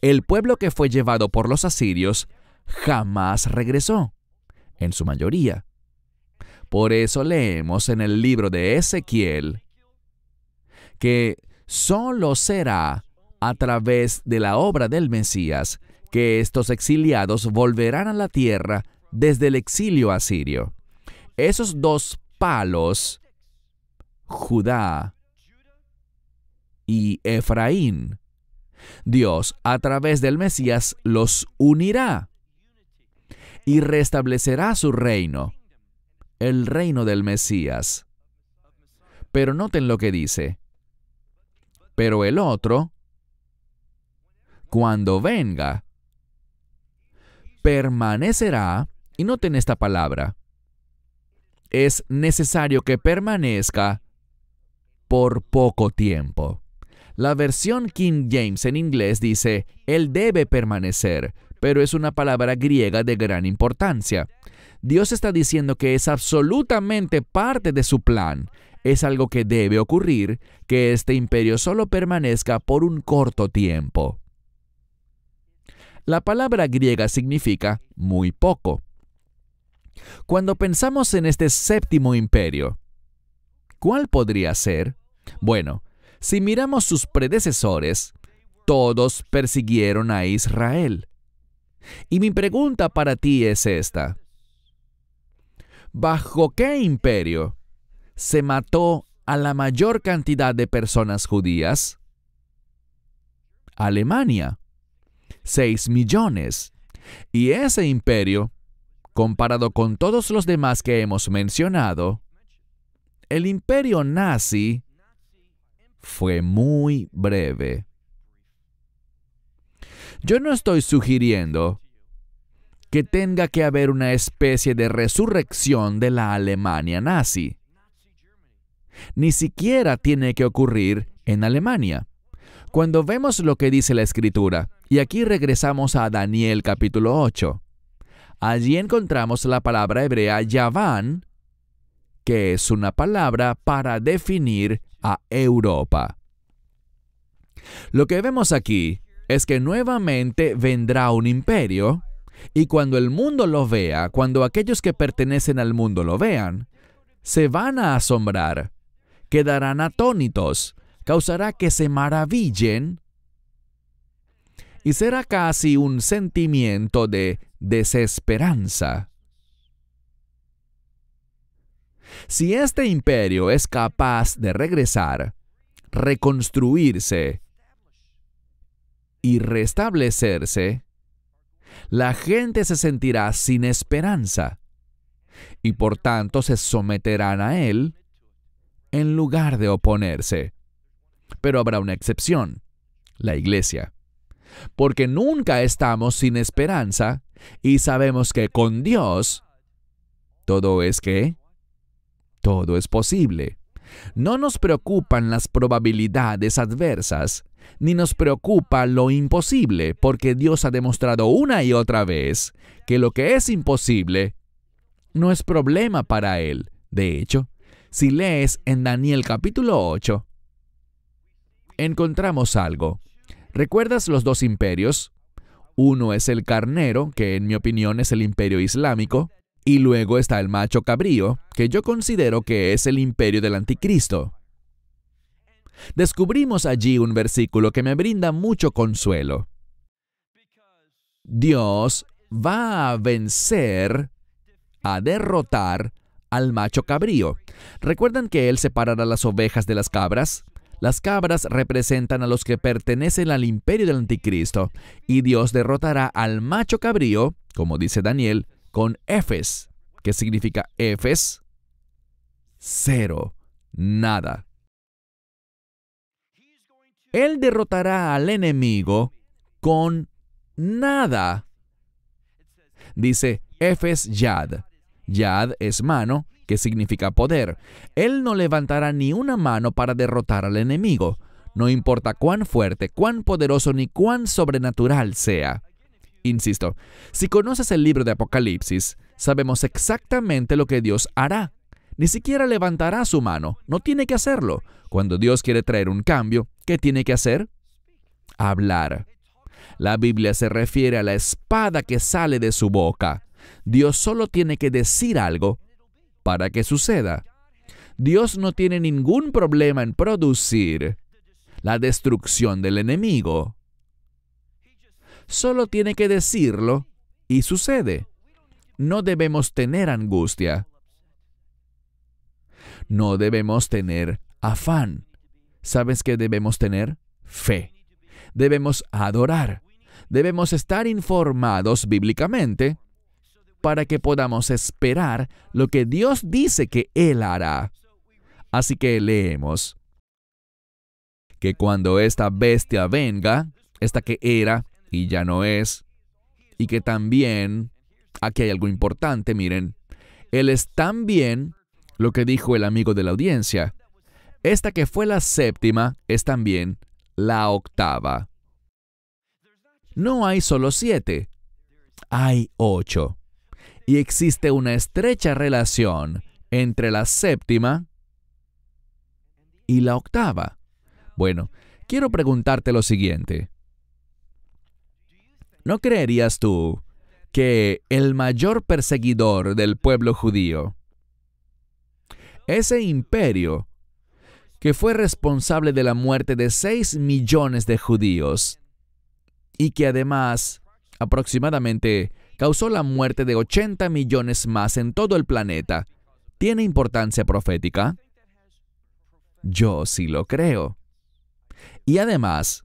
A: El pueblo que fue llevado por los asirios jamás regresó, en su mayoría. Por eso leemos en el libro de Ezequiel que solo será a través de la obra del Mesías que estos exiliados volverán a la tierra desde el exilio asirio. Esos dos palos, Judá y Efraín, Dios a través del Mesías los unirá y restablecerá su reino, el reino del Mesías. Pero noten lo que dice. Pero el otro, cuando venga, permanecerá, y noten esta palabra, es necesario que permanezca por poco tiempo. La versión King James en inglés dice, Él debe permanecer, pero es una palabra griega de gran importancia. Dios está diciendo que es absolutamente parte de su plan. Es algo que debe ocurrir, que este imperio solo permanezca por un corto tiempo. La palabra griega significa muy poco. Cuando pensamos en este séptimo imperio, ¿cuál podría ser? Bueno, si miramos sus predecesores, todos persiguieron a Israel. Y mi pregunta para ti es esta. ¿Bajo qué imperio se mató a la mayor cantidad de personas judías? Alemania. 6 millones. Y ese imperio, comparado con todos los demás que hemos mencionado, el imperio nazi fue muy breve. Yo no estoy sugiriendo que tenga que haber una especie de resurrección de la Alemania nazi. Ni siquiera tiene que ocurrir en Alemania. Cuando vemos lo que dice la Escritura, y aquí regresamos a Daniel capítulo 8, allí encontramos la palabra hebrea Yaván, que es una palabra para definir a Europa. Lo que vemos aquí es que nuevamente vendrá un imperio, y cuando el mundo lo vea, cuando aquellos que pertenecen al mundo lo vean, se van a asombrar, quedarán atónitos, causará que se maravillen, y será casi un sentimiento de desesperanza. Si este imperio es capaz de regresar, reconstruirse y restablecerse, la gente se sentirá sin esperanza y por tanto se someterán a él en lugar de oponerse. Pero habrá una excepción, la Iglesia, porque nunca estamos sin esperanza y sabemos que con Dios todo es ¿qué? Todo es posible. No nos preocupan las probabilidades adversas, ni nos preocupa lo imposible, porque Dios ha demostrado una y otra vez que lo que es imposible no es problema para Él. De hecho, si lees en Daniel capítulo 8, encontramos algo. ¿Recuerdas los dos imperios? Uno es el carnero, que en mi opinión es el imperio islámico, y luego está el macho cabrío, que yo considero que es el imperio del anticristo. Descubrimos allí un versículo que me brinda mucho consuelo. Dios va a vencer, a derrotar al macho cabrío. ¿Recuerdan que Él separará las ovejas de las cabras? Las cabras representan a los que pertenecen al imperio del anticristo, y Dios derrotará al macho cabrío, como dice Daniel, con Efes, que significa Efes, cero, nada. Él derrotará al enemigo con nada, Dice Efes Yad. Yad es mano, que significa poder. Él no levantará ni una mano para derrotar al enemigo, no importa cuán fuerte, cuán poderoso ni cuán sobrenatural sea. Insisto, si conoces el libro de Apocalipsis, sabemos exactamente lo que Dios hará. Ni siquiera levantará su mano, no tiene que hacerlo. Cuando Dios quiere traer un cambio, ¿qué tiene que hacer? Hablar. La Biblia se refiere a la espada que sale de su boca. Dios solo tiene que decir algo para que suceda. Dios no tiene ningún problema en producir la destrucción del enemigo. Solo tiene que decirlo y sucede. No debemos tener angustia. No debemos tener afán. ¿Sabes qué debemos tener? Fe. Debemos adorar. Debemos estar informados bíblicamente para que podamos esperar lo que Dios dice que Él hará. Así que leemos que cuando esta bestia venga, esta que era y ya no es, y que también, aquí hay algo importante, miren, Él es también lo que dijo el amigo de la audiencia. Esta que fue la séptima es también la octava. No hay solo 7, hay 8. Y existe una estrecha relación entre la séptima y la octava. Bueno, quiero preguntarte lo siguiente. ¿No creerías tú que el mayor perseguidor del pueblo judío, ese imperio que fue responsable de la muerte de 6 millones de judíos y que además aproximadamente causó la muerte de 80 millones más en todo el planeta, tiene importancia profética? Yo sí lo creo. Y además,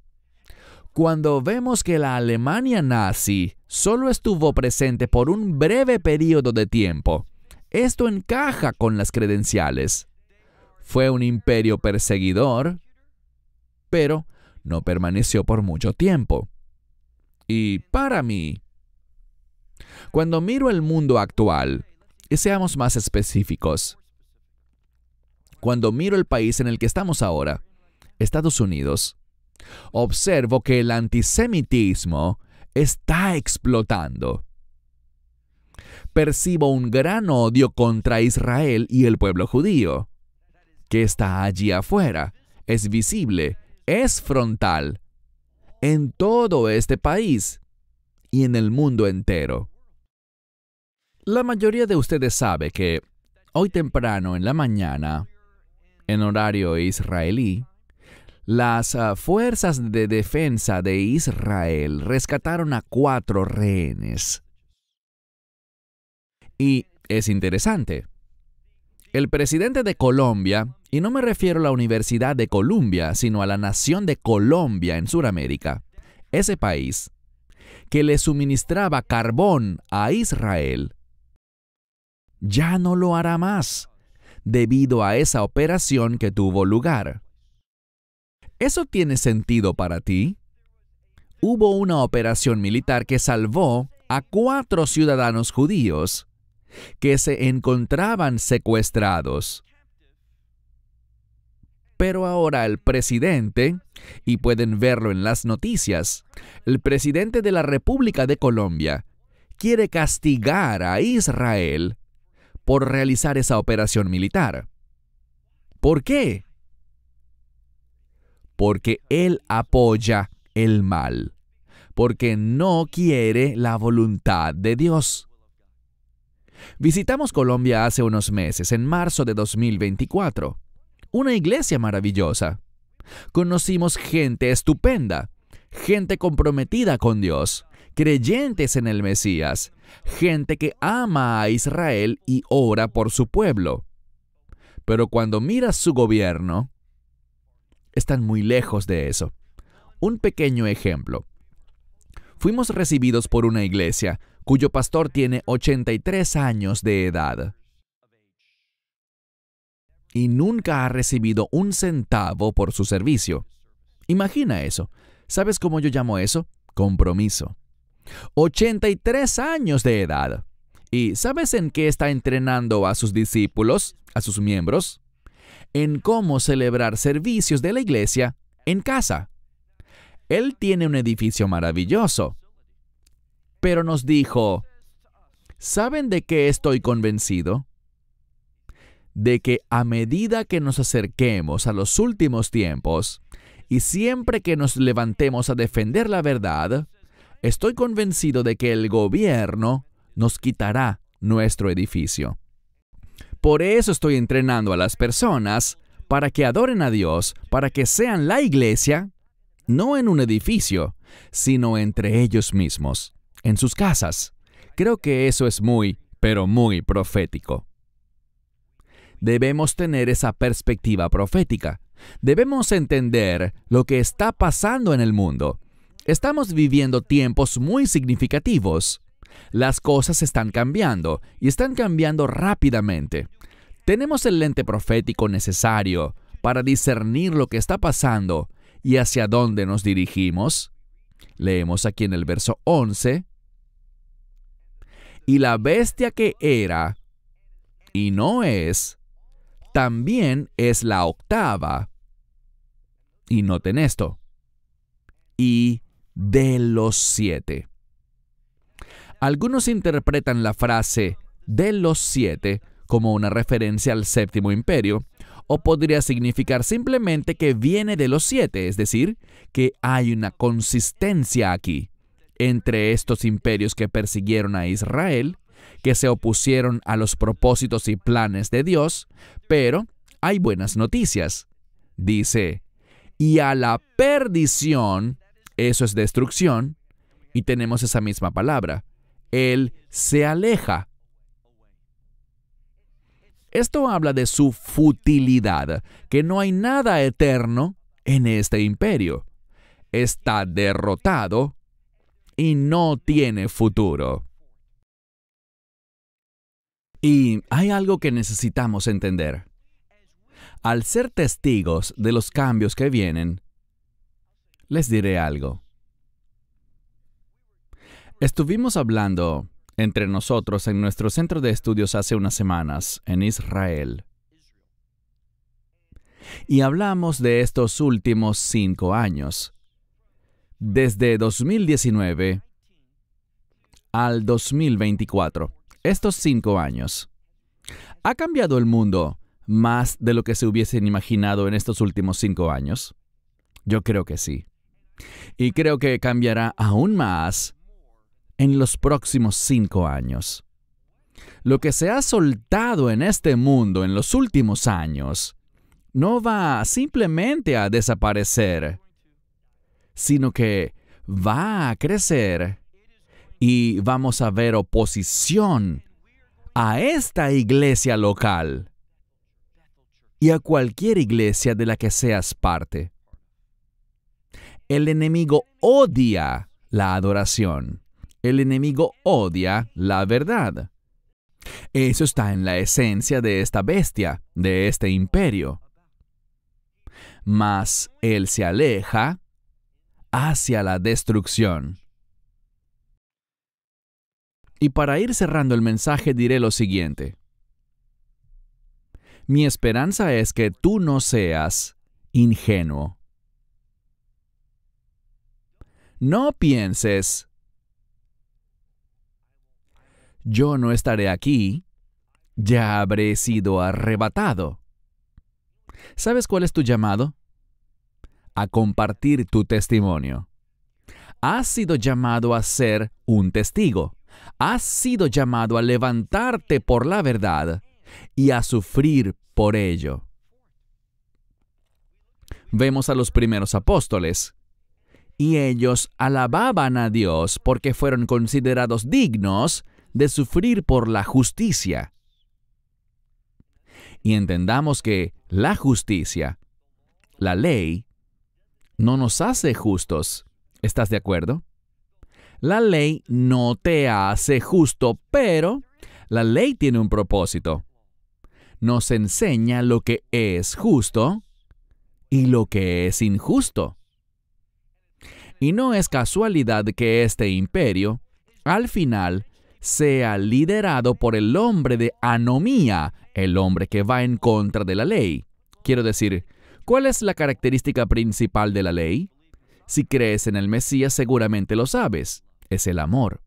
A: cuando vemos que la Alemania nazi solo estuvo presente por un breve periodo de tiempo, esto encaja con las credenciales. Fue un imperio perseguidor, pero no permaneció por mucho tiempo. Y para mí, cuando miro el mundo actual, y seamos más específicos, cuando miro el país en el que estamos ahora, Estados Unidos, observo que el antisemitismo está explotando. Percibo un gran odio contra Israel y el pueblo judío, que está allí afuera, es visible, es frontal, en todo este país y en el mundo entero. La mayoría de ustedes sabe que hoy temprano en la mañana, en horario israelí, las fuerzas de defensa de Israel rescataron a 4 rehenes. Y es interesante. El presidente de Colombia, y no me refiero a la Universidad de Columbia, sino a la nación de Colombia en Sudamérica, ese país, que le suministraba carbón a Israel, ya no lo hará más, debido a esa operación que tuvo lugar. ¿Eso tiene sentido para ti? Hubo una operación militar que salvó a 4 ciudadanos judíos que se encontraban secuestrados. Pero ahora el presidente, y pueden verlo en las noticias, el presidente de la República de Colombia quiere castigar a Israel por realizar esa operación militar. ¿Por qué? Porque él apoya el mal, porque no quiere la voluntad de Dios. Visitamos Colombia hace unos meses, en marzo de 2024. Una iglesia maravillosa. Conocimos gente estupenda, gente comprometida con Dios, creyentes en el Mesías, gente que ama a Israel y ora por su pueblo. Pero cuando miras su gobierno, están muy lejos de eso. Un pequeño ejemplo. Fuimos recibidos por una iglesia cuyo pastor tiene 83 años de edad y nunca ha recibido un centavo por su servicio. Imagina eso. ¿Sabes cómo yo llamo eso? Compromiso. 83 años de edad. ¿Y sabes en qué está entrenando a sus discípulos, a sus miembros? En cómo celebrar servicios de la iglesia en casa. Él tiene un edificio maravilloso. Pero nos dijo, ¿saben de qué estoy convencido? De que a medida que nos acerquemos a los últimos tiempos, y siempre que nos levantemos a defender la verdad, estoy convencido de que el gobierno nos quitará nuestro edificio. Por eso estoy entrenando a las personas para que adoren a Dios, para que sean la iglesia, no en un edificio, sino entre ellos mismos, en sus casas. Creo que eso es muy, pero muy profético. Debemos tener esa perspectiva profética. Debemos entender lo que está pasando en el mundo. Estamos viviendo tiempos muy significativos. Las cosas están cambiando y están cambiando rápidamente. Tenemos el lente profético necesario para discernir lo que está pasando y hacia dónde nos dirigimos. Leemos aquí en el verso 11. Y la bestia que era y no es, también es la octava. Y noten esto. Y de los 7. Algunos interpretan la frase de los 7 como una referencia al séptimo imperio, o podría significar simplemente que viene de los 7, es decir, que hay una consistencia aquí entre estos imperios que persiguieron a Israel, que se opusieron a los propósitos y planes de Dios, pero hay buenas noticias. Dice, y a la perdición, eso es destrucción, y tenemos esa misma palabra, Él se aleja. Esto habla de su futilidad, que no hay nada eterno en este imperio. Está derrotado y no tiene futuro. Y hay algo que necesitamos entender. Al ser testigos de los cambios que vienen, les diré algo. Estuvimos hablando entre nosotros en nuestro centro de estudios hace unas semanas en Israel. Y hablamos de estos últimos 5 años. Desde 2019 al 2024. Estos 5 años. ¿Ha cambiado el mundo más de lo que se hubiesen imaginado en estos últimos 5 años? Yo creo que sí. Y creo que cambiará aún más en los próximos 5 años. Lo que se ha soltado en este mundo en los últimos años no va simplemente a desaparecer, sino que va a crecer y vamos a ver oposición a esta iglesia local y a cualquier iglesia de la que seas parte. El enemigo odia la adoración. El enemigo odia la verdad. Eso está en la esencia de esta bestia, de este imperio. Mas él se aleja hacia la destrucción. Y para ir cerrando el mensaje diré lo siguiente. Mi esperanza es que tú no seas ingenuo. No pienses, yo no estaré aquí, ya habré sido arrebatado. ¿Sabes cuál es tu llamado? A compartir tu testimonio. Has sido llamado a ser un testigo. Has sido llamado a levantarte por la verdad y a sufrir por ello. Vemos a los primeros apóstoles, y ellos alababan a Dios porque fueron considerados dignos de sufrir por la justicia. Y entendamos que la justicia, la ley, no nos hace justos. ¿Estás de acuerdo? La ley no te hace justo, pero la ley tiene un propósito. Nos enseña lo que es justo y lo que es injusto. Y no es casualidad que este imperio, al final, sea liderado por el hombre de anomía, el hombre que va en contra de la ley. Quiero decir, ¿cuál es la característica principal de la ley? Si crees en el Mesías, seguramente lo sabes. Es el amor.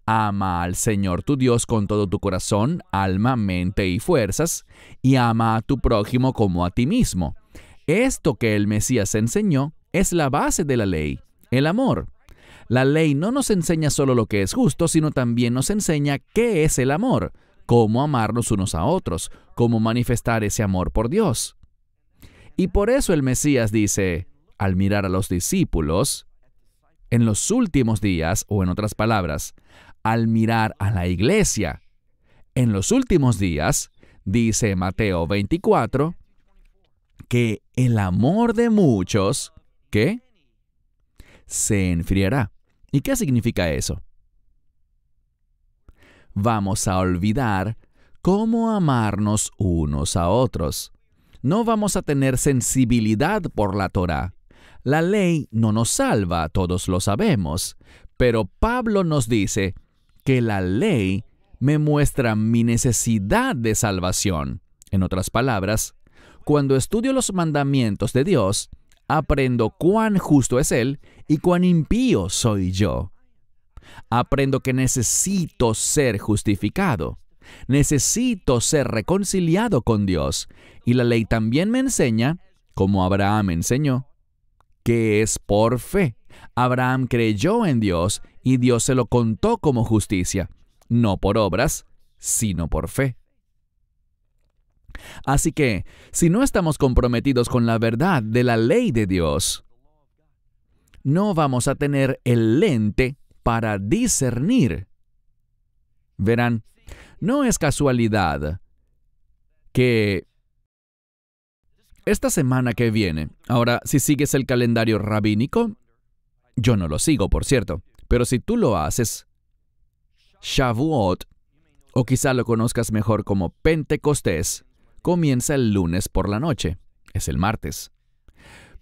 A: Ama al Señor tu Dios con todo tu corazón, alma, mente y fuerzas, y ama a tu prójimo como a ti mismo. Esto que el Mesías enseñó es la base de la ley, el amor. La ley no nos enseña solo lo que es justo, sino también nos enseña qué es el amor, cómo amarnos unos a otros, cómo manifestar ese amor por Dios. Y por eso el Mesías dice, al mirar a los discípulos, en los últimos días, o en otras palabras, al mirar a la iglesia, en los últimos días, dice Mateo 24, que el amor de muchos, ¿qué? Se enfriará. ¿Y qué significa eso? Vamos a olvidar cómo amarnos unos a otros. No vamos a tener sensibilidad por la Torá. La ley no nos salva, todos lo sabemos, pero Pablo nos dice que la ley me muestra mi necesidad de salvación. En otras palabras, cuando estudio los mandamientos de Dios, aprendo cuán justo es Él y cuán impío soy yo. Aprendo que necesito ser justificado. Necesito ser reconciliado con Dios. Y la ley también me enseña, como Abraham enseñó, que es por fe. Abraham creyó en Dios y Dios se lo contó como justicia, no por obras, sino por fe. Así que, si no estamos comprometidos con la verdad de la ley de Dios, no vamos a tener el lente para discernir. Verán, no es casualidad que esta semana que viene, ahora, si sigues el calendario rabínico, yo no lo sigo, por cierto, pero si tú lo haces, Shavuot, o quizá lo conozcas mejor como Pentecostés, comienza el lunes por la noche, es el martes.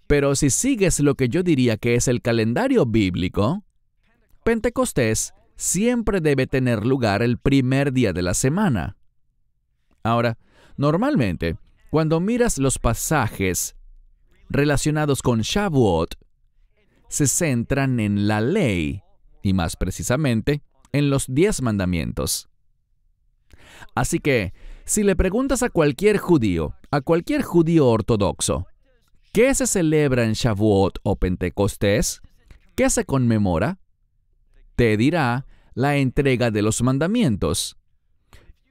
A: Pero si sigues lo que yo diría que es el calendario bíblico, Pentecostés siempre debe tener lugar el primer día de la semana. Ahora, normalmente, cuando miras los pasajes relacionados con Shavuot, se centran en la ley, y más precisamente, en los 10 mandamientos. Así que, si le preguntas a cualquier judío ortodoxo, ¿qué se celebra en Shavuot o Pentecostés? ¿Qué se conmemora? Te dirá la entrega de los mandamientos.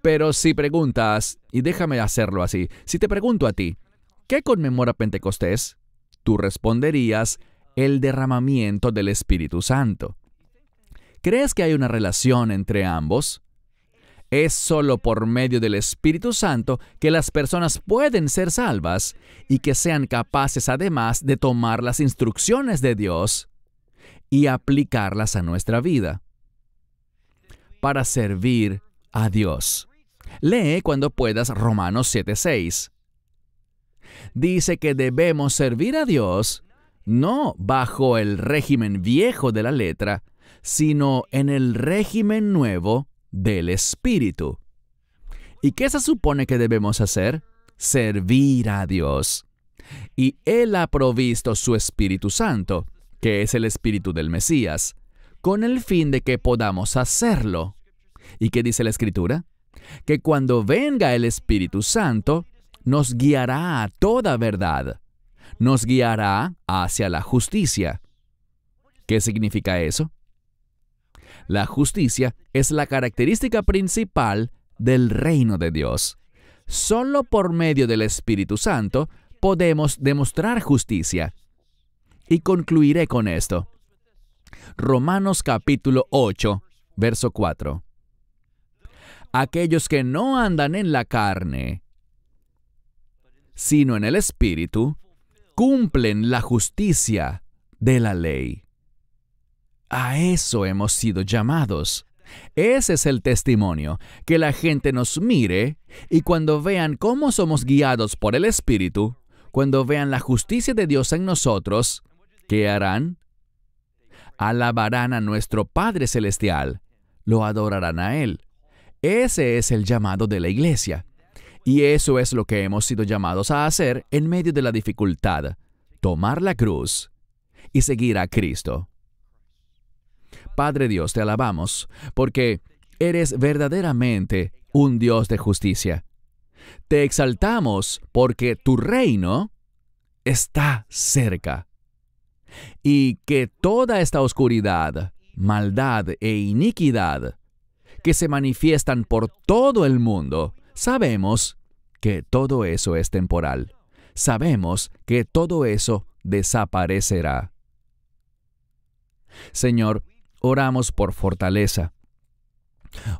A: Pero si preguntas, y déjame hacerlo así, si te pregunto a ti, ¿qué conmemora Pentecostés? Tú responderías, el derramamiento del Espíritu Santo. ¿Crees que hay una relación entre ambos? Es solo por medio del Espíritu Santo que las personas pueden ser salvas y que sean capaces además de tomar las instrucciones de Dios y aplicarlas a nuestra vida para servir a Dios. Lee cuando puedas Romanos 7:6. Dice que debemos servir a Dios no bajo el régimen viejo de la letra, sino en el régimen nuevo del Espíritu. ¿Y qué se supone que debemos hacer? Servir a Dios. Y Él ha provisto su Espíritu Santo, que es el Espíritu del Mesías, con el fin de que podamos hacerlo. ¿Y qué dice la Escritura? Que cuando venga el Espíritu Santo, nos guiará a toda verdad. Nos guiará hacia la justicia. ¿Qué significa eso? La justicia es la característica principal del reino de Dios. Solo por medio del Espíritu Santo podemos demostrar justicia. Y concluiré con esto. Romanos capítulo 8, verso 4. Aquellos que no andan en la carne, sino en el Espíritu, cumplen la justicia de la ley. A eso hemos sido llamados. Ese es el testimonio, que la gente nos mire y cuando vean cómo somos guiados por el Espíritu, cuando vean la justicia de Dios en nosotros, ¿qué harán? alabarán a nuestro Padre Celestial, lo adorarán a Él. Ese es el llamado de la iglesia. Y eso es lo que hemos sido llamados a hacer en medio de la dificultad, tomar la cruz y seguir a Cristo. Padre Dios, te alabamos, porque eres verdaderamente un Dios de justicia. Te exaltamos porque tu reino está cerca. Y que toda esta oscuridad, maldad e iniquidad que se manifiestan por todo el mundo, sabemos que todo eso es temporal. Sabemos que todo eso desaparecerá. Señor, oramos por fortaleza.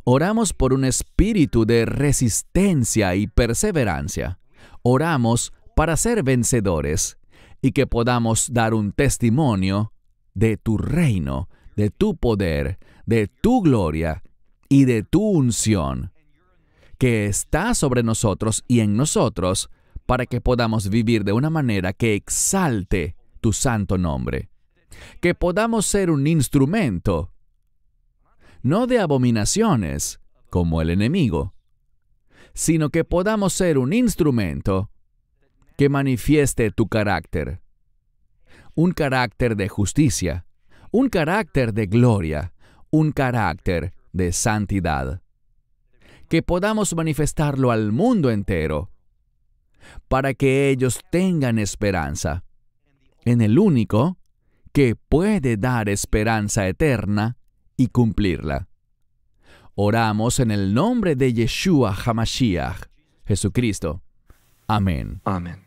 A: Oramos por un espíritu de resistencia y perseverancia. Oramos para ser vencedores y que podamos dar un testimonio de tu reino, de tu poder, de tu gloria y de tu unción, que está sobre nosotros y en nosotros, para que podamos vivir de una manera que exalte tu santo nombre. Que podamos ser un instrumento, no de abominaciones, como el enemigo, sino que podamos ser un instrumento que manifieste tu carácter. Un carácter de justicia, un carácter de gloria, un carácter de santidad. Que podamos manifestarlo al mundo entero, para que ellos tengan esperanza en el único que puede dar esperanza eterna y cumplirla. Oramos en el nombre de Yeshua HaMashiach, Jesucristo. Amén.
B: Amén.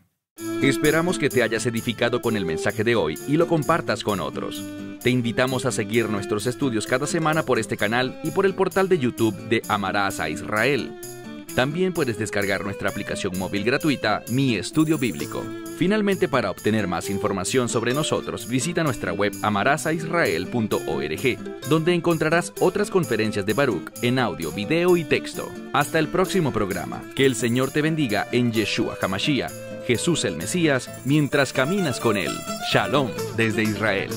C: Esperamos que te hayas edificado con el mensaje de hoy y lo compartas con otros. Te invitamos a seguir nuestros estudios cada semana por este canal y por el portal de YouTube de Amarás a Israel. También puedes descargar nuestra aplicación móvil gratuita, Mi Estudio Bíblico. Finalmente, para obtener más información sobre nosotros, visita nuestra web amarasaisrael.org, donde encontrarás otras conferencias de Baruch en audio, video y texto. Hasta el próximo programa. Que el Señor te bendiga en Yeshua HaMashiach, Jesús el Mesías, mientras caminas con Él. Shalom desde Israel.